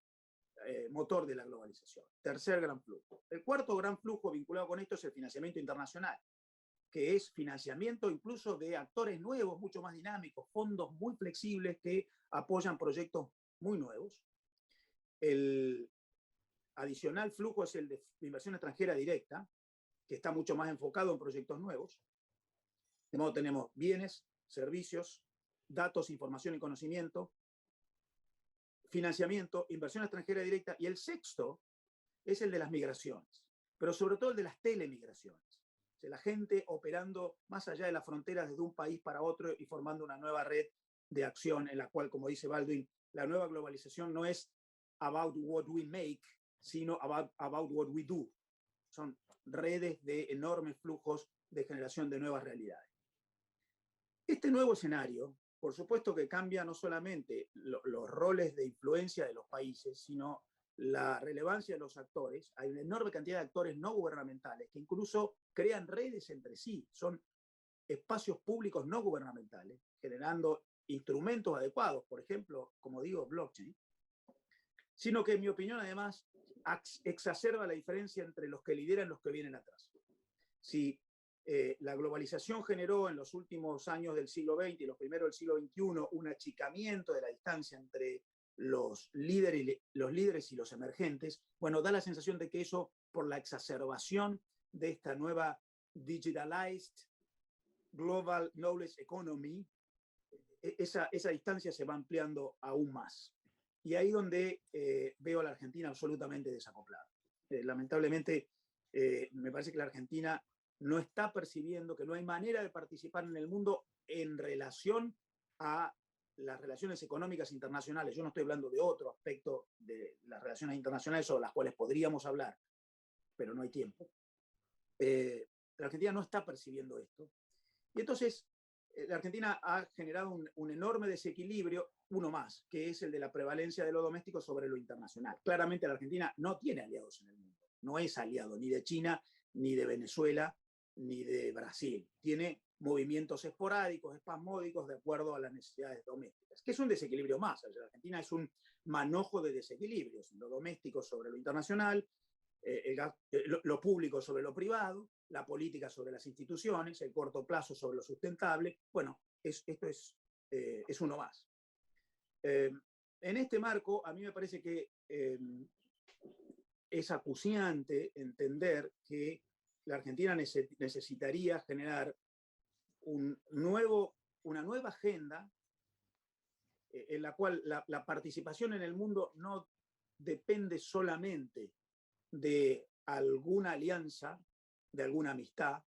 motor de la globalización. Tercer gran flujo. El cuarto gran flujo vinculado con esto es el financiamiento internacional, que es financiamiento incluso de actores nuevos, mucho más dinámicos, fondos muy flexibles que apoyan proyectos muy nuevos. El adicional flujo es el de inversión extranjera directa, que está mucho más enfocado en proyectos nuevos. De modo tenemos bienes, servicios, datos, información y conocimiento, financiamiento, inversión extranjera directa, y el sexto es el de las migraciones, pero sobre todo el de las telemigraciones. O sea, la gente operando más allá de las fronteras desde un país para otro y formando una nueva red de acción en la cual, como dice Baldwin, la nueva globalización no es about what we make, sino about what we do. Son redes de enormes flujos de generación de nuevas realidades. Este nuevo escenario, por supuesto que cambia no solamente los roles de influencia de los países, sino la relevancia de los actores. Hay una enorme cantidad de actores no gubernamentales que incluso crean redes entre sí, son espacios públicos no gubernamentales, generando instrumentos adecuados, por ejemplo, como digo, blockchain, sino que en mi opinión además exacerba la diferencia entre los que lideran y los que vienen atrás. Si la globalización generó en los últimos años del siglo XX y los primeros del siglo XXI un achicamiento de la distancia entre los líderes y los emergentes, bueno, da la sensación de que eso, por la exacerbación de esta nueva digitalized global knowledge economy, esa distancia se va ampliando aún más. Y ahí donde veo a la Argentina absolutamente desacoplada. Lamentablemente, me parece que la Argentina no está percibiendo que no hay manera de participar en el mundo en relación a las relaciones económicas internacionales. Yo no estoy hablando de otro aspecto de las relaciones internacionales sobre las cuales podríamos hablar, pero no hay tiempo. La Argentina no está percibiendo esto. Y entonces, la Argentina ha generado un enorme desequilibrio, uno más, que es el de la prevalencia de lo doméstico sobre lo internacional. Claramente la Argentina no tiene aliados en el mundo. No es aliado ni de China, ni de Venezuela, ni de Brasil. Tiene movimientos esporádicos, espasmódicos, de acuerdo a las necesidades domésticas, que es un desequilibrio más. La Argentina es un manojo de desequilibrios, lo doméstico sobre lo internacional, lo público sobre lo privado, la política sobre las instituciones, el corto plazo sobre lo sustentable. Bueno, esto es uno más. En este marco, a mí me parece que es acuciante entender que la Argentina necesitaría generar una nueva agenda en la cual la participación en el mundo no depende solamente de alguna alianza, de alguna amistad,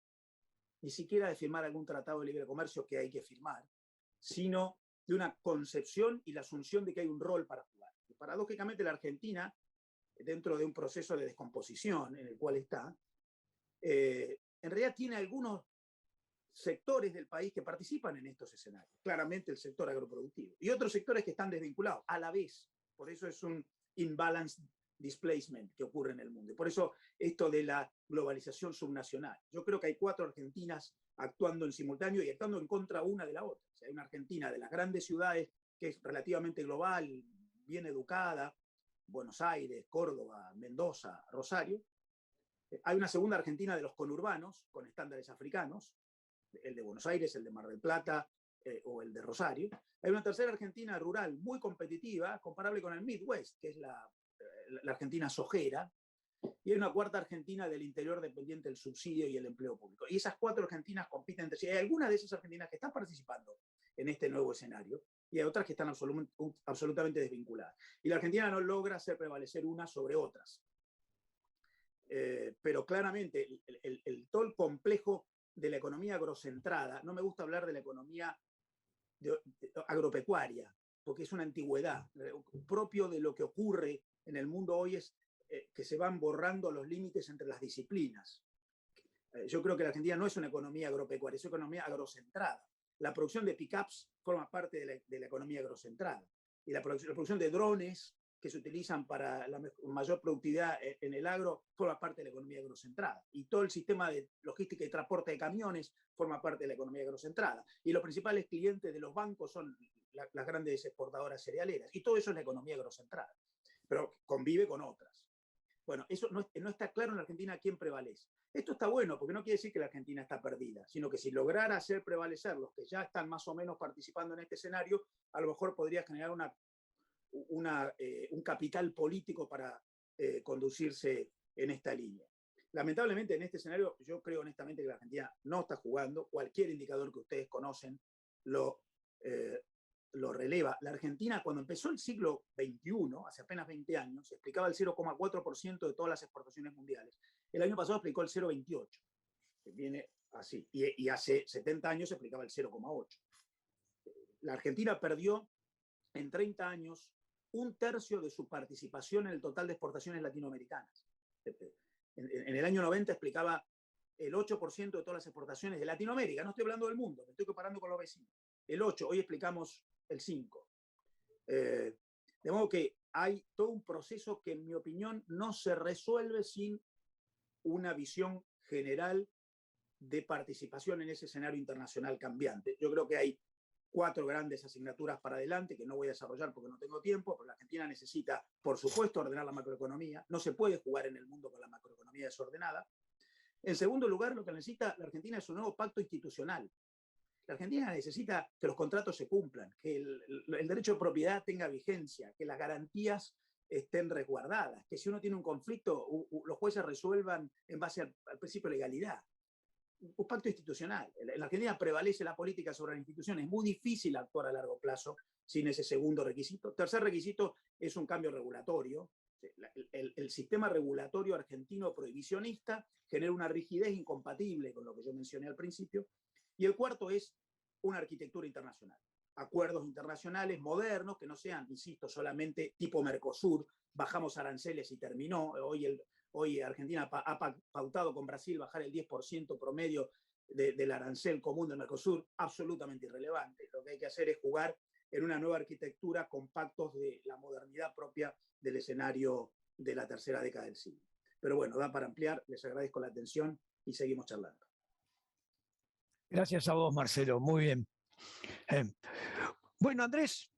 ni siquiera de firmar algún tratado de libre comercio que hay que firmar, sino de una concepción y la asunción de que hay un rol para jugar. Y paradójicamente la Argentina, dentro de un proceso de descomposición en el cual está, en realidad tiene algunos sectores del país que participan en estos escenarios, claramente el sector agroproductivo, y otros sectores que están desvinculados a la vez. Por eso es un imbalanced displacement que ocurre en el mundo. Y por eso esto de la globalización subnacional. Yo creo que hay 4 Argentinas actuando en simultáneo y actuando en contra una de la otra. O sea, hay una Argentina de las grandes ciudades que es relativamente global, bien educada, Buenos Aires, Córdoba, Mendoza, Rosario. Hay una segunda Argentina de los conurbanos, con estándares africanos, el de Buenos Aires, el de Mar del Plata o el de Rosario. Hay una tercera Argentina rural muy competitiva, comparable con el Midwest, que es la Argentina sojera, y hay una cuarta Argentina del interior dependiente del subsidio y el empleo público. Y esas 4 Argentinas compiten entre sí. Hay algunas de esas Argentinas que están participando en este nuevo escenario y hay otras que están absolutamente desvinculadas. Y la Argentina no logra hacer prevalecer unas sobre otras. Pero claramente todo el complejo de la economía agrocentrada, no me gusta hablar de la economía agropecuaria, porque es una antigüedad. Propio de lo que ocurre en el mundo hoy es que se van borrando los límites entre las disciplinas. Yo creo que la Argentina no es una economía agropecuaria, es una economía agrocentrada. La producción de pickups forma parte de la economía agrocentrada. Y la producción de drones que se utilizan para la mayor productividad en el agro forma parte de la economía agrocentrada. Y todo el sistema de logística y transporte de camiones forma parte de la economía agrocentrada. Y los principales clientes de los bancos son las grandes exportadoras cerealeras. Y todo eso es la economía agrocentrada, pero convive con otras. Bueno, eso no está claro en la Argentina quién prevalece. Esto está bueno porque no quiere decir que la Argentina está perdida, sino que si lograra hacer prevalecer los que ya están más o menos participando en este escenario, a lo mejor podría generar un capital político para conducirse en esta línea. Lamentablemente en este escenario yo creo honestamente que la Argentina no está jugando. Cualquier indicador que ustedes conocen lo, lo releva. La Argentina cuando empezó el siglo XXI, hace apenas 20 años, explicaba el 0,4% de todas las exportaciones mundiales. El año pasado explicó el 0,28%, que viene así. Y hace 70 años explicaba el 0,8%. La Argentina perdió en 30 años 1/3 de su participación en el total de exportaciones latinoamericanas. En el año 90 explicaba el 8% de todas las exportaciones de Latinoamérica. No estoy hablando del mundo, me estoy comparando con los vecinos. El 8%, hoy explicamos el 5%. De modo que hay todo un proceso que, en mi opinión, no se resuelve sin una visión general de participación en ese escenario internacional cambiante. Yo creo que hay 4 grandes asignaturas para adelante que no voy a desarrollar porque no tengo tiempo, pero la Argentina necesita, por supuesto, ordenar la macroeconomía. No se puede jugar en el mundo con la macroeconomía desordenada. En segundo lugar, lo que necesita la Argentina es un nuevo pacto institucional. La Argentina necesita que los contratos se cumplan, que el derecho de propiedad tenga vigencia, que las garantías estén resguardadas, que si uno tiene un conflicto, los jueces resuelvan en base al principio de legalidad. Un pacto institucional. En la Argentina prevalece la política sobre la institución. Es muy difícil actuar a largo plazo sin ese segundo requisito. Tercer requisito es un cambio regulatorio. El sistema regulatorio argentino prohibicionista genera una rigidez incompatible con lo que yo mencioné al principio. Y el cuarto es una arquitectura internacional. Acuerdos internacionales modernos que no sean, insisto, solamente tipo Mercosur, bajamos aranceles y terminó. Hoy Argentina ha pautado con Brasil bajar el 10% promedio del arancel común del Mercosur, absolutamente irrelevante. Lo que hay que hacer es jugar en una nueva arquitectura con pactos de la modernidad propia del escenario de la tercera década del siglo. Pero bueno, da para ampliar, les agradezco la atención y seguimos charlando. Gracias a vos, Marcelo, muy bien. Bueno, Andrés,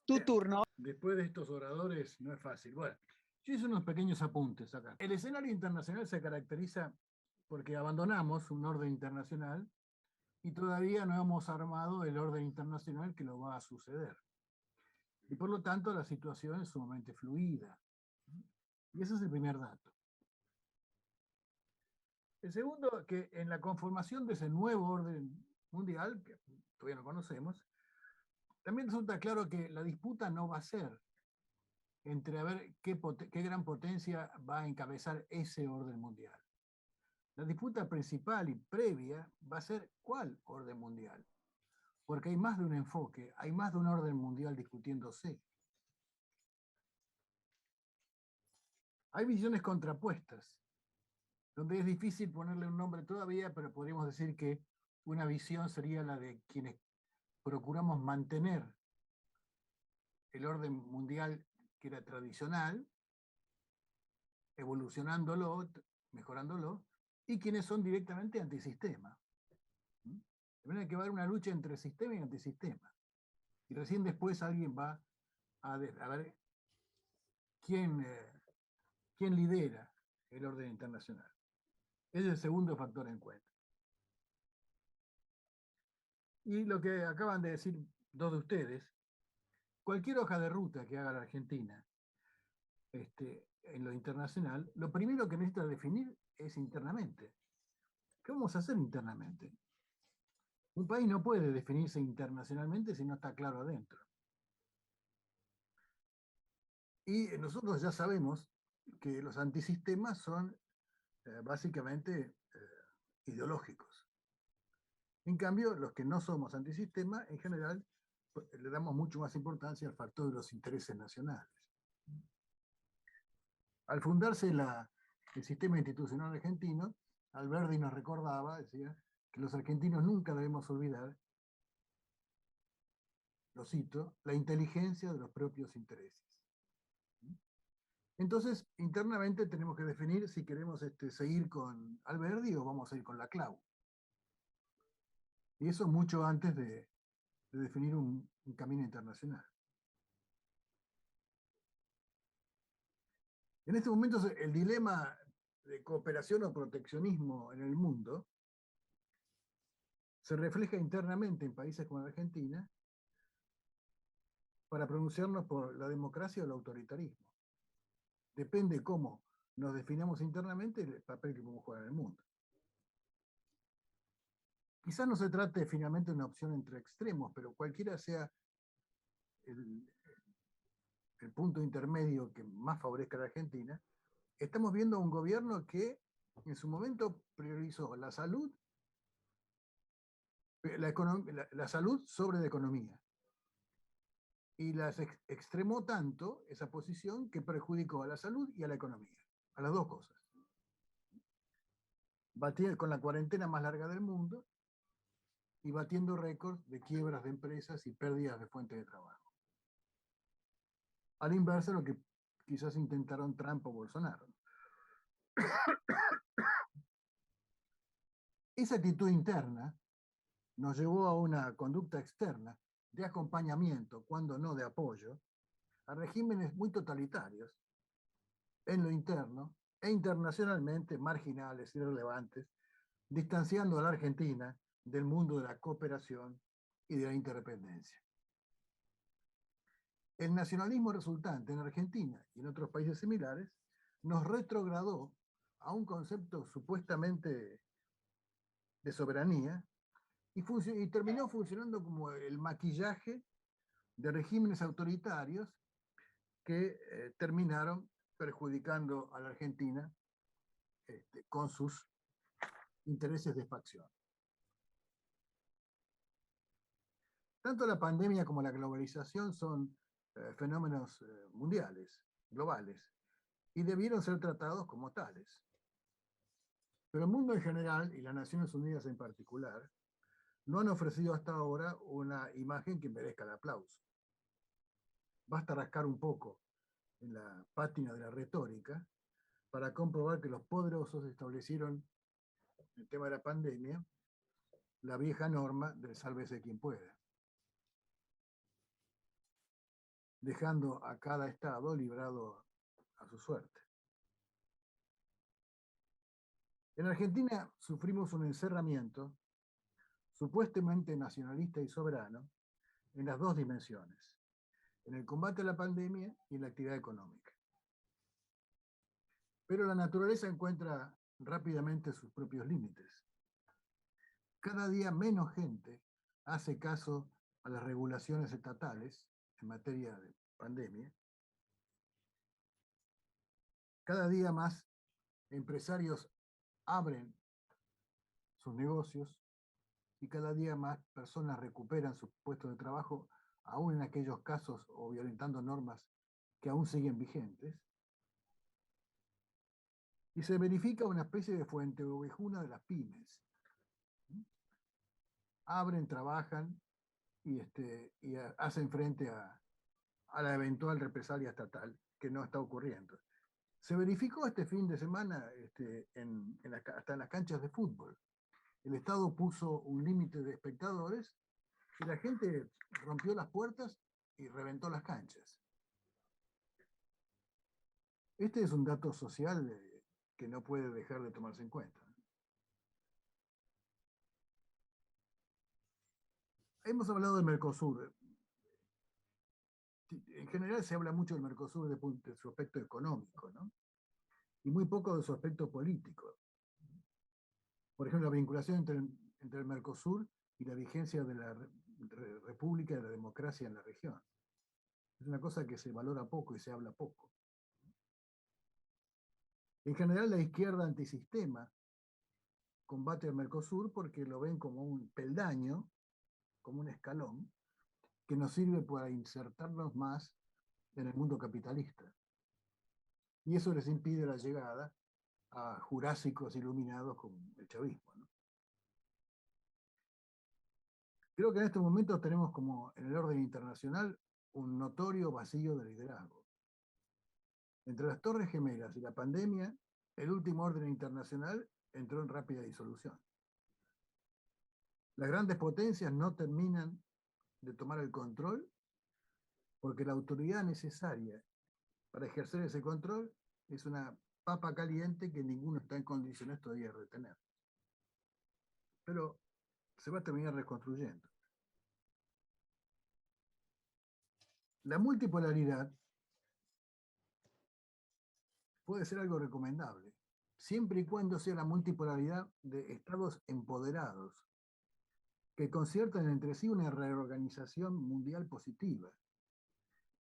tu turno. Después de estos oradores no es fácil. Bueno, yo hice unos pequeños apuntes acá. El escenario internacional se caracteriza porque abandonamos un orden internacional y todavía no hemos armado el orden internacional que lo va a suceder. Y por lo tanto la situación es sumamente fluida. Y ese es el primer dato. El segundo, que en la conformación de ese nuevo orden mundial, que todavía no conocemos, también resulta claro que la disputa no va a ser entre a ver qué gran potencia va a encabezar ese orden mundial. La disputa principal y previa va a ser ¿cuál orden mundial? Porque hay más de un enfoque, hay más de un orden mundial discutiéndose. Hay visiones contrapuestas, donde es difícil ponerle un nombre todavía, pero podríamos decir que una visión sería la de quienes procuramos mantener el orden mundial que era tradicional, evolucionándolo, mejorándolo, y quienes son directamente antisistema. De manera que va a haber una lucha entre sistema y antisistema. Y recién después alguien va a ver quién lidera el orden internacional. Ese es el segundo factor en cuenta. Y lo que acaban de decir 2 de ustedes, cualquier hoja de ruta que haga la Argentina en lo internacional, lo primero que necesita definir es internamente. ¿Qué vamos a hacer internamente? Un país no puede definirse internacionalmente si no está claro adentro. Y nosotros ya sabemos que los antisistemas son básicamente ideológicos. En cambio, los que no somos antisistema, en general, le damos mucho más importancia al factor de los intereses nacionales. Al fundarse el sistema institucional argentino, Alberdi nos recordaba, decía, que los argentinos nunca debemos olvidar, lo cito, la inteligencia de los propios intereses. Entonces, internamente tenemos que definir si queremos seguir con Alberdi o vamos a ir con la Clau. Y eso mucho antes de definir un camino internacional. En este momento, el dilema de cooperación o proteccionismo en el mundo se refleja internamente en países como Argentina para pronunciarnos por la democracia o el autoritarismo. Depende cómo nos definamos internamente el papel que podemos jugar en el mundo. Quizás no se trate finalmente de una opción entre extremos, pero cualquiera sea el punto intermedio que más favorezca a la Argentina, estamos viendo un gobierno que en su momento priorizó la salud, la salud sobre la economía. Y las extremó tanto esa posición que perjudicó a la salud y a la economía, a las dos cosas. Batiendo con la cuarentena más larga del mundo y batiendo récords de quiebras de empresas y pérdidas de fuentes de trabajo. A la inversa, lo que quizás intentaron Trump o Bolsonaro. Esa actitud interna nos llevó a una conducta externa de acompañamiento, cuando no de apoyo, a regímenes muy totalitarios en lo interno e internacionalmente marginales y irrelevantes, distanciando a la Argentina del mundo de la cooperación y de la interdependencia. El nacionalismo resultante en Argentina y en otros países similares nos retrogradó a un concepto supuestamente de soberanía y terminó funcionando como el maquillaje de regímenes autoritarios que terminaron perjudicando a la Argentina con sus intereses de facción. Tanto la pandemia como la globalización son fenómenos mundiales, globales, y debieron ser tratados como tales. Pero el mundo en general, y las Naciones Unidas en particular, no han ofrecido hasta ahora una imagen que merezca el aplauso. Basta rascar un poco en la pátina de la retórica para comprobar que los poderosos establecieron, en el tema de la pandemia, la vieja norma del sálvese quien pueda, dejando a cada estado librado a su suerte. En Argentina sufrimos un encerramiento supuestamente nacionalista y soberano en las dos dimensiones, en el combate a la pandemia y en la actividad económica. Pero la naturaleza encuentra rápidamente sus propios límites. Cada día menos gente hace caso a las regulaciones estatales en materia de pandemia. Cada día más empresarios abren sus negocios y cada día más personas recuperan sus puestos de trabajo, aún en aquellos casos o violentando normas que aún siguen vigentes. Y se verifica una especie de fuente ovejuna de las pymes. Abren, trabajan y hacen frente a la eventual represalia estatal, que no está ocurriendo. Se verificó este fin de semana hasta en las canchas de fútbol. El Estado puso un límite de espectadores y la gente rompió las puertas y reventó las canchas. Este es un dato social que no puede dejar de tomarse en cuenta. Hemos hablado del Mercosur. En general se habla mucho del Mercosur de su aspecto económico, ¿no? Y muy poco de su aspecto político. Por ejemplo, la vinculación entre el Mercosur y la vigencia de la República y de la democracia en la región. Es una cosa que se valora poco y se habla poco. En general, la izquierda antisistema combate al Mercosur porque lo ven como un peldaño, como un escalón, que nos sirve para insertarnos más en el mundo capitalista. Y eso les impide la llegada a jurásicos iluminados como el chavismo, ¿no? Creo que en estos momentos tenemos como en el orden internacional un notorio vacío de liderazgo. Entre las Torres Gemelas y la pandemia, el último orden internacional entró en rápida disolución. Las grandes potencias no terminan de tomar el control porque la autoridad necesaria para ejercer ese control es una papa caliente que ninguno está en condiciones todavía de retener. Pero se va a terminar reconstruyendo. La multipolaridad puede ser algo recomendable, siempre y cuando sea la multipolaridad de estados empoderados, que conciertan entre sí una reorganización mundial positiva.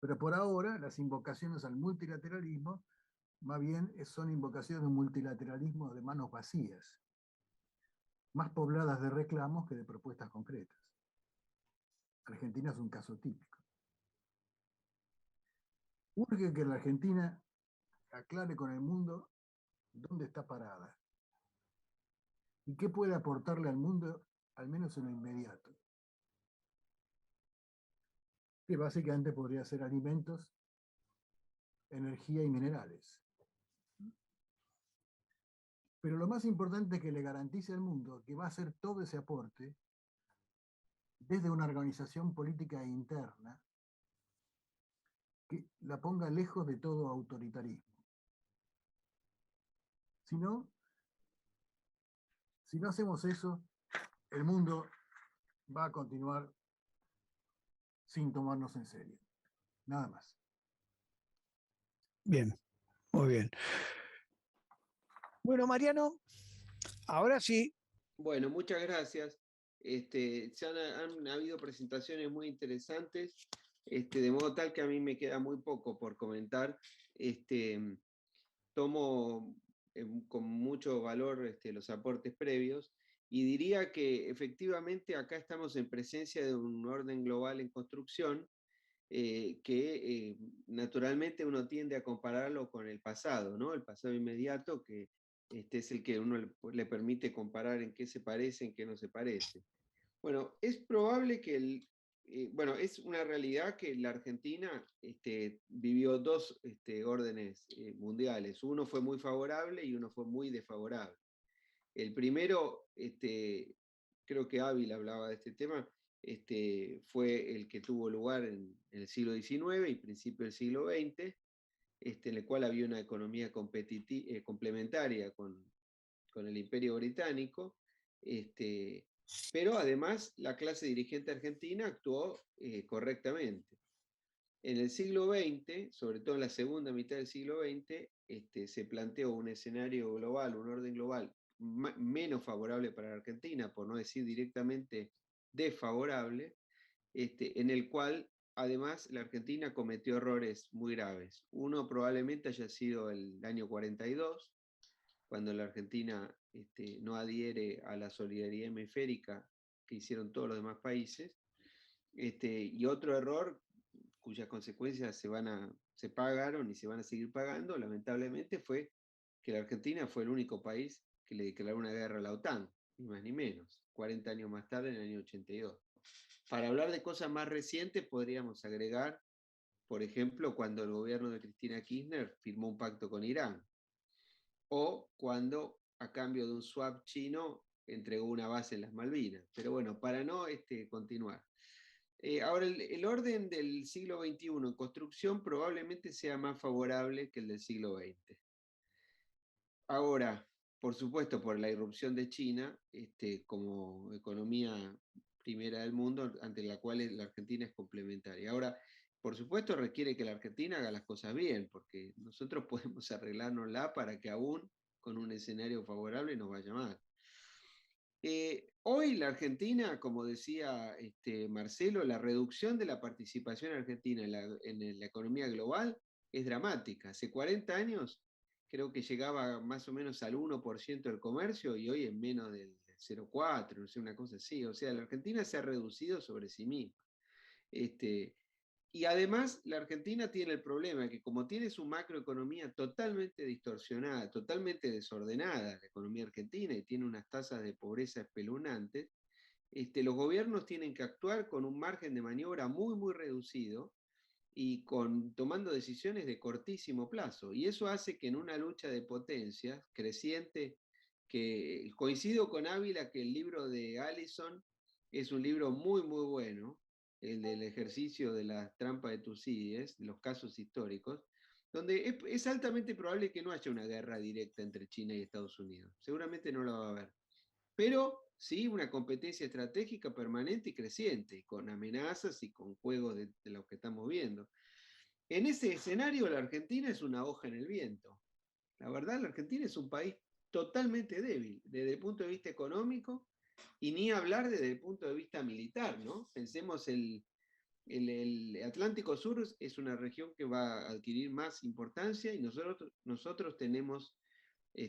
Pero por ahora, las invocaciones al multilateralismo, más bien son invocaciones de un multilateralismo de manos vacías, más pobladas de reclamos que de propuestas concretas. Argentina es un caso típico. Urge que la Argentina aclare con el mundo dónde está parada y qué puede aportarle al mundo, al menos en lo inmediato. Que básicamente podría ser alimentos, energía y minerales. Pero lo más importante es que le garantice al mundo que va a hacer todo ese aporte desde una organización política interna que la ponga lejos de todo autoritarismo. Si no hacemos eso, el mundo va a continuar sin tomarnos en serio. Nada más. Bien, muy bien. Bueno, Mariano, ahora sí. Bueno, muchas gracias. Han habido presentaciones muy interesantes, de modo tal que a mí me queda muy poco por comentar. Tomo con mucho valor los aportes previos y diría que efectivamente acá estamos en presencia de un orden global en construcción que naturalmente uno tiende a compararlo con el pasado, ¿no? El pasado inmediato, que es el que uno le permite comparar en qué se parece, en qué no se parece. Bueno, es probable que es una realidad que la Argentina vivió dos órdenes mundiales. Uno fue muy favorable y uno fue muy desfavorable. El primero, creo que Ávila hablaba de este tema, fue el que tuvo lugar en el siglo XIX y principio del siglo XX, en el cual había una economía complementaria con el Imperio Británico, pero además la clase dirigente argentina actuó correctamente. En el siglo XX, sobre todo en la segunda mitad del siglo XX, se planteó un escenario global, un orden global menos favorable para la Argentina, por no decir directamente desfavorable, en el cual además la Argentina cometió errores muy graves. Uno probablemente haya sido el año 42, cuando la Argentina no adhiere a la solidaridad hemisférica que hicieron todos los demás países, y otro error cuyas consecuencias se pagaron y se van a seguir pagando, lamentablemente, fue que la Argentina fue el único país que le declaró una guerra a la OTAN, ni más ni menos, 40 años más tarde, en el año 82. Para hablar de cosas más recientes, podríamos agregar, por ejemplo, cuando el gobierno de Cristina Kirchner firmó un pacto con Irán, o cuando, a cambio de un swap chino, entregó una base en las Malvinas. Pero bueno, para no continuar. Ahora, el orden del siglo XXI en construcción probablemente sea más favorable que el del siglo XX. Ahora, por supuesto, por la irrupción de China como economía primera del mundo, ante la cual la Argentina es complementaria. Ahora, por supuesto, requiere que la Argentina haga las cosas bien, porque nosotros podemos arreglárnosla para que aún con un escenario favorable nos vaya mal. Hoy la Argentina, como decía Marcelo, la reducción de la participación argentina en la economía global es dramática. Hace 40 años creo que llegaba más o menos al 1% del comercio y hoy en menos del 0,4%, no sé, una cosa así. O sea, la Argentina se ha reducido sobre sí misma. Y además la Argentina tiene el problema que como tiene su macroeconomía totalmente distorsionada, totalmente desordenada, la economía argentina, y tiene unas tasas de pobreza espeluznantes, los gobiernos tienen que actuar con un margen de maniobra muy, muy reducido y tomando decisiones de cortísimo plazo. Y eso hace que en una lucha de potencias creciente, que coincido con Ávila que el libro de Allison es un libro muy, muy bueno, el del ejercicio de la trampa de Tucídides, de los casos históricos, donde es altamente probable que no haya una guerra directa entre China y Estados Unidos. Seguramente no la va a haber. Pero sí una competencia estratégica permanente y creciente, con amenazas y con juegos de lo que estamos viendo. En ese escenario, la Argentina es una hoja en el viento. La verdad, la Argentina es un país totalmente débil desde el punto de vista económico y ni hablar desde el punto de vista militar, ¿no? Pensemos el Atlántico Sur es una región que va a adquirir más importancia y nosotros tenemos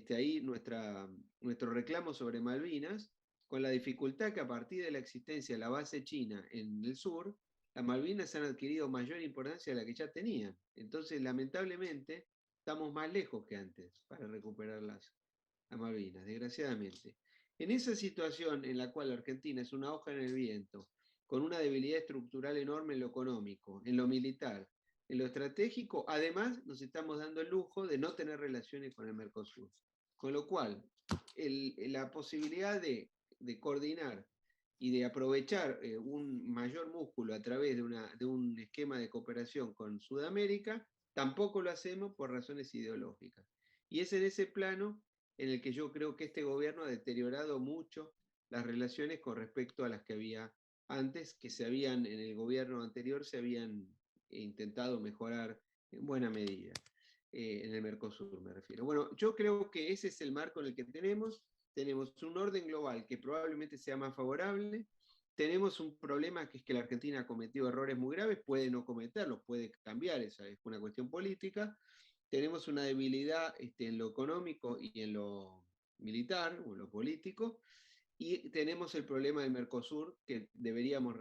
ahí nuestro reclamo sobre Malvinas, con la dificultad que a partir de la existencia de la base china en el sur, las Malvinas han adquirido mayor importancia de la que ya tenían. Entonces, lamentablemente, estamos más lejos que antes para recuperar las Malvinas, desgraciadamente. En esa situación en la cual la Argentina es una hoja en el viento, con una debilidad estructural enorme en lo económico, en lo militar, en lo estratégico, además nos estamos dando el lujo de no tener relaciones con el Mercosur. Con lo cual, la posibilidad de coordinar y de aprovechar un mayor músculo a través de un esquema de cooperación con Sudamérica, tampoco lo hacemos por razones ideológicas. Y es en ese plano en el que yo creo que este gobierno ha deteriorado mucho las relaciones con respecto a las que había antes, que en el gobierno anterior se habían intentado mejorar en buena medida, en el Mercosur me refiero. Bueno, yo creo que ese es el marco en el que tenemos un orden global que probablemente sea más favorable, tenemos un problema que es que la Argentina ha cometido errores muy graves, puede no cometerlos, puede cambiar, esa es una cuestión política, tenemos una debilidad en lo económico y en lo militar o en lo político, y tenemos el problema del Mercosur que deberíamos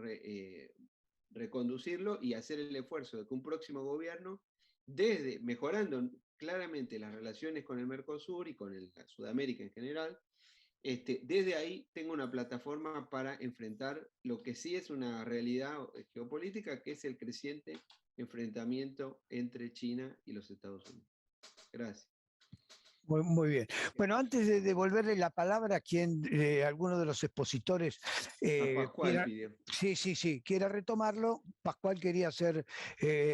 reconducirlo y hacer el esfuerzo de que un próximo gobierno, desde mejorando claramente las relaciones con el Mercosur y con Sudamérica en general, desde ahí tengo una plataforma para enfrentar lo que sí es una realidad geopolítica, que es el creciente enfrentamiento entre China y los Estados Unidos. Gracias. Muy bien. Bueno, antes de devolverle la palabra a alguno de los expositores. Pascual pidió. Sí, quiera retomarlo. Pascual quería hacer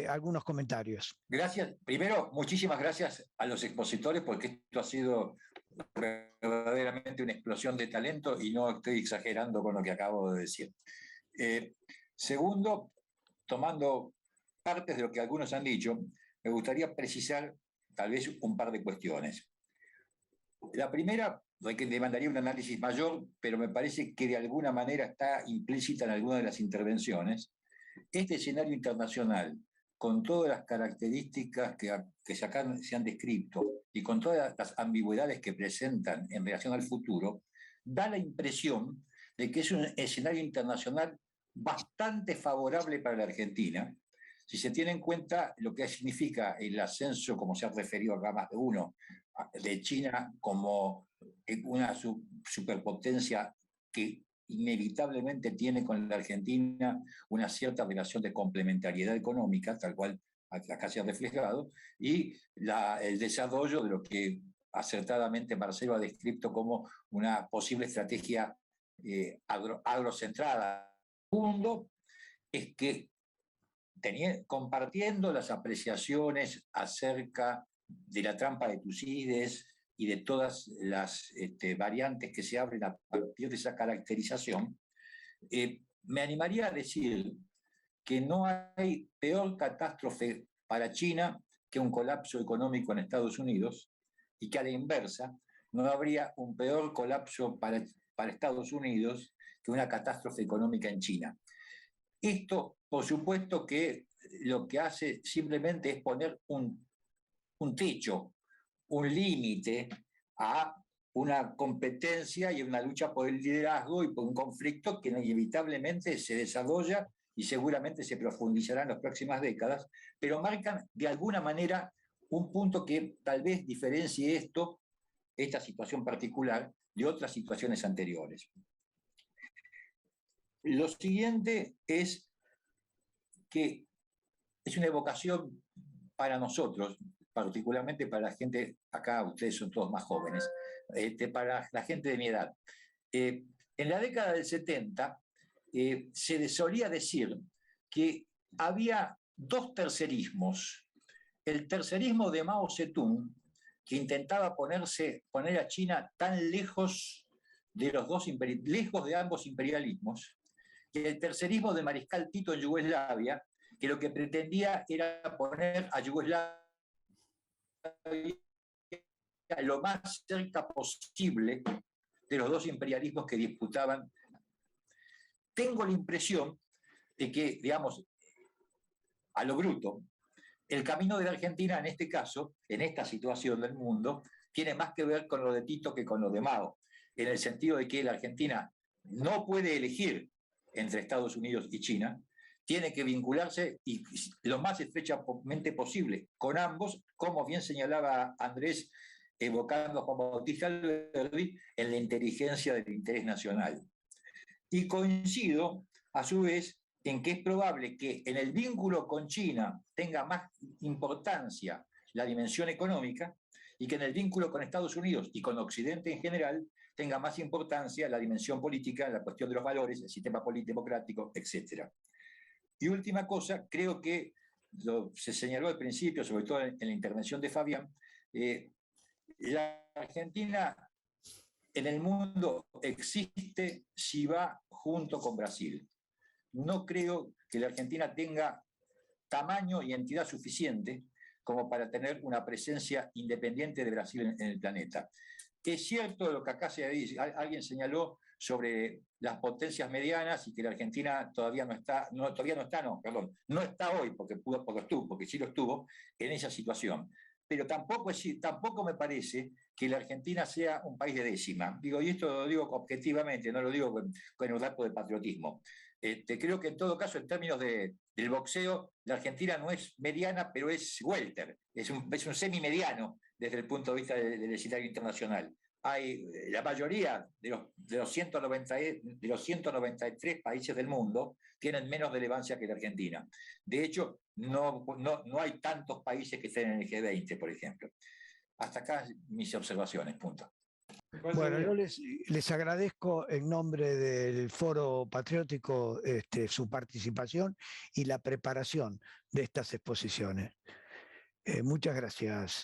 algunos comentarios. Gracias. Primero, muchísimas gracias a los expositores porque esto ha sido verdaderamente una explosión de talento y no estoy exagerando con lo que acabo de decir. Segundo, tomando partes de lo que algunos han dicho, me gustaría precisar tal vez un par de cuestiones. La primera demandaría un análisis mayor, pero me parece que de alguna manera está implícita en alguna de las intervenciones. Este escenario internacional, con todas las características que se han descrito y con todas las ambigüedades que presentan en relación al futuro, da la impresión de que es un escenario internacional bastante favorable para la Argentina, si se tiene en cuenta lo que significa el ascenso, como se ha referido acá más de uno, de China como una superpotencia que inevitablemente tiene con la Argentina una cierta relación de complementariedad económica, tal cual acá se ha reflejado, y el desarrollo de lo que acertadamente Marcelo ha descrito como una posible estrategia agrocentrada. Segundo, es que compartiendo las apreciaciones acerca de la trampa de Tucídides y de todas las variantes que se abren a partir de esa caracterización, me animaría a decir que no hay peor catástrofe para China que un colapso económico en Estados Unidos y que a la inversa no habría un peor colapso para Estados Unidos que una catástrofe económica en China. Esto, por supuesto, que lo que hace simplemente es poner un techo, un límite a una competencia y una lucha por el liderazgo y por un conflicto que inevitablemente se desarrolla y seguramente se profundizará en las próximas décadas, pero marcan de alguna manera un punto que tal vez diferencie esta situación particular, de otras situaciones anteriores. Lo siguiente es que es una evocación para nosotros, particularmente para la gente, acá ustedes son todos más jóvenes, para la gente de mi edad. En la década del 70 se solía decir que había dos tercerismos. El tercerismo de Mao Zedong, que intentaba poner a China tan lejos lejos de ambos imperialismos, y el tercerismo de Mariscal Tito en Yugoslavia, que lo que pretendía era poner a Yugoslavia lo más cerca posible de los dos imperialismos que disputaban. Tengo la impresión de que, digamos, a lo bruto, el camino de la Argentina en este caso, en esta situación del mundo, tiene más que ver con lo de Tito que con lo de Mao, en el sentido de que la Argentina no puede elegir entre Estados Unidos y China, tiene que vincularse y lo más estrechamente posible con ambos, como bien señalaba Andrés, evocando a Juan Bautista Alberdi, en la inteligencia del interés nacional. Y coincido, a su vez, en que es probable que en el vínculo con China tenga más importancia la dimensión económica y que en el vínculo con Estados Unidos y con Occidente en general tenga más importancia la dimensión política, la cuestión de los valores, el sistema democrático, etc. Y última cosa, creo que se señaló al principio, sobre todo en la intervención de Fabián, la Argentina en el mundo existe si va junto con Brasil. No creo que la Argentina tenga tamaño y entidad suficiente como para tener una presencia independiente de Brasil en el planeta. Es cierto lo que acá alguien señaló sobre las potencias medianas y que la Argentina todavía no está hoy, porque sí lo estuvo, en esa situación. Pero tampoco me parece que la Argentina sea un país de décima. Y esto lo digo objetivamente, no lo digo con un dato de patriotismo. Creo que en todo caso, en términos del boxeo, la Argentina no es mediana, pero es welter, es un semimediano desde el punto de vista del escenario internacional. La mayoría de los 193 países del mundo tienen menos relevancia que la Argentina. De hecho, no hay tantos países que estén en el G20, por ejemplo. Hasta acá mis observaciones, punto. Bueno, yo les agradezco en nombre del Foro Patriótico su participación y la preparación de estas exposiciones. Muchas gracias.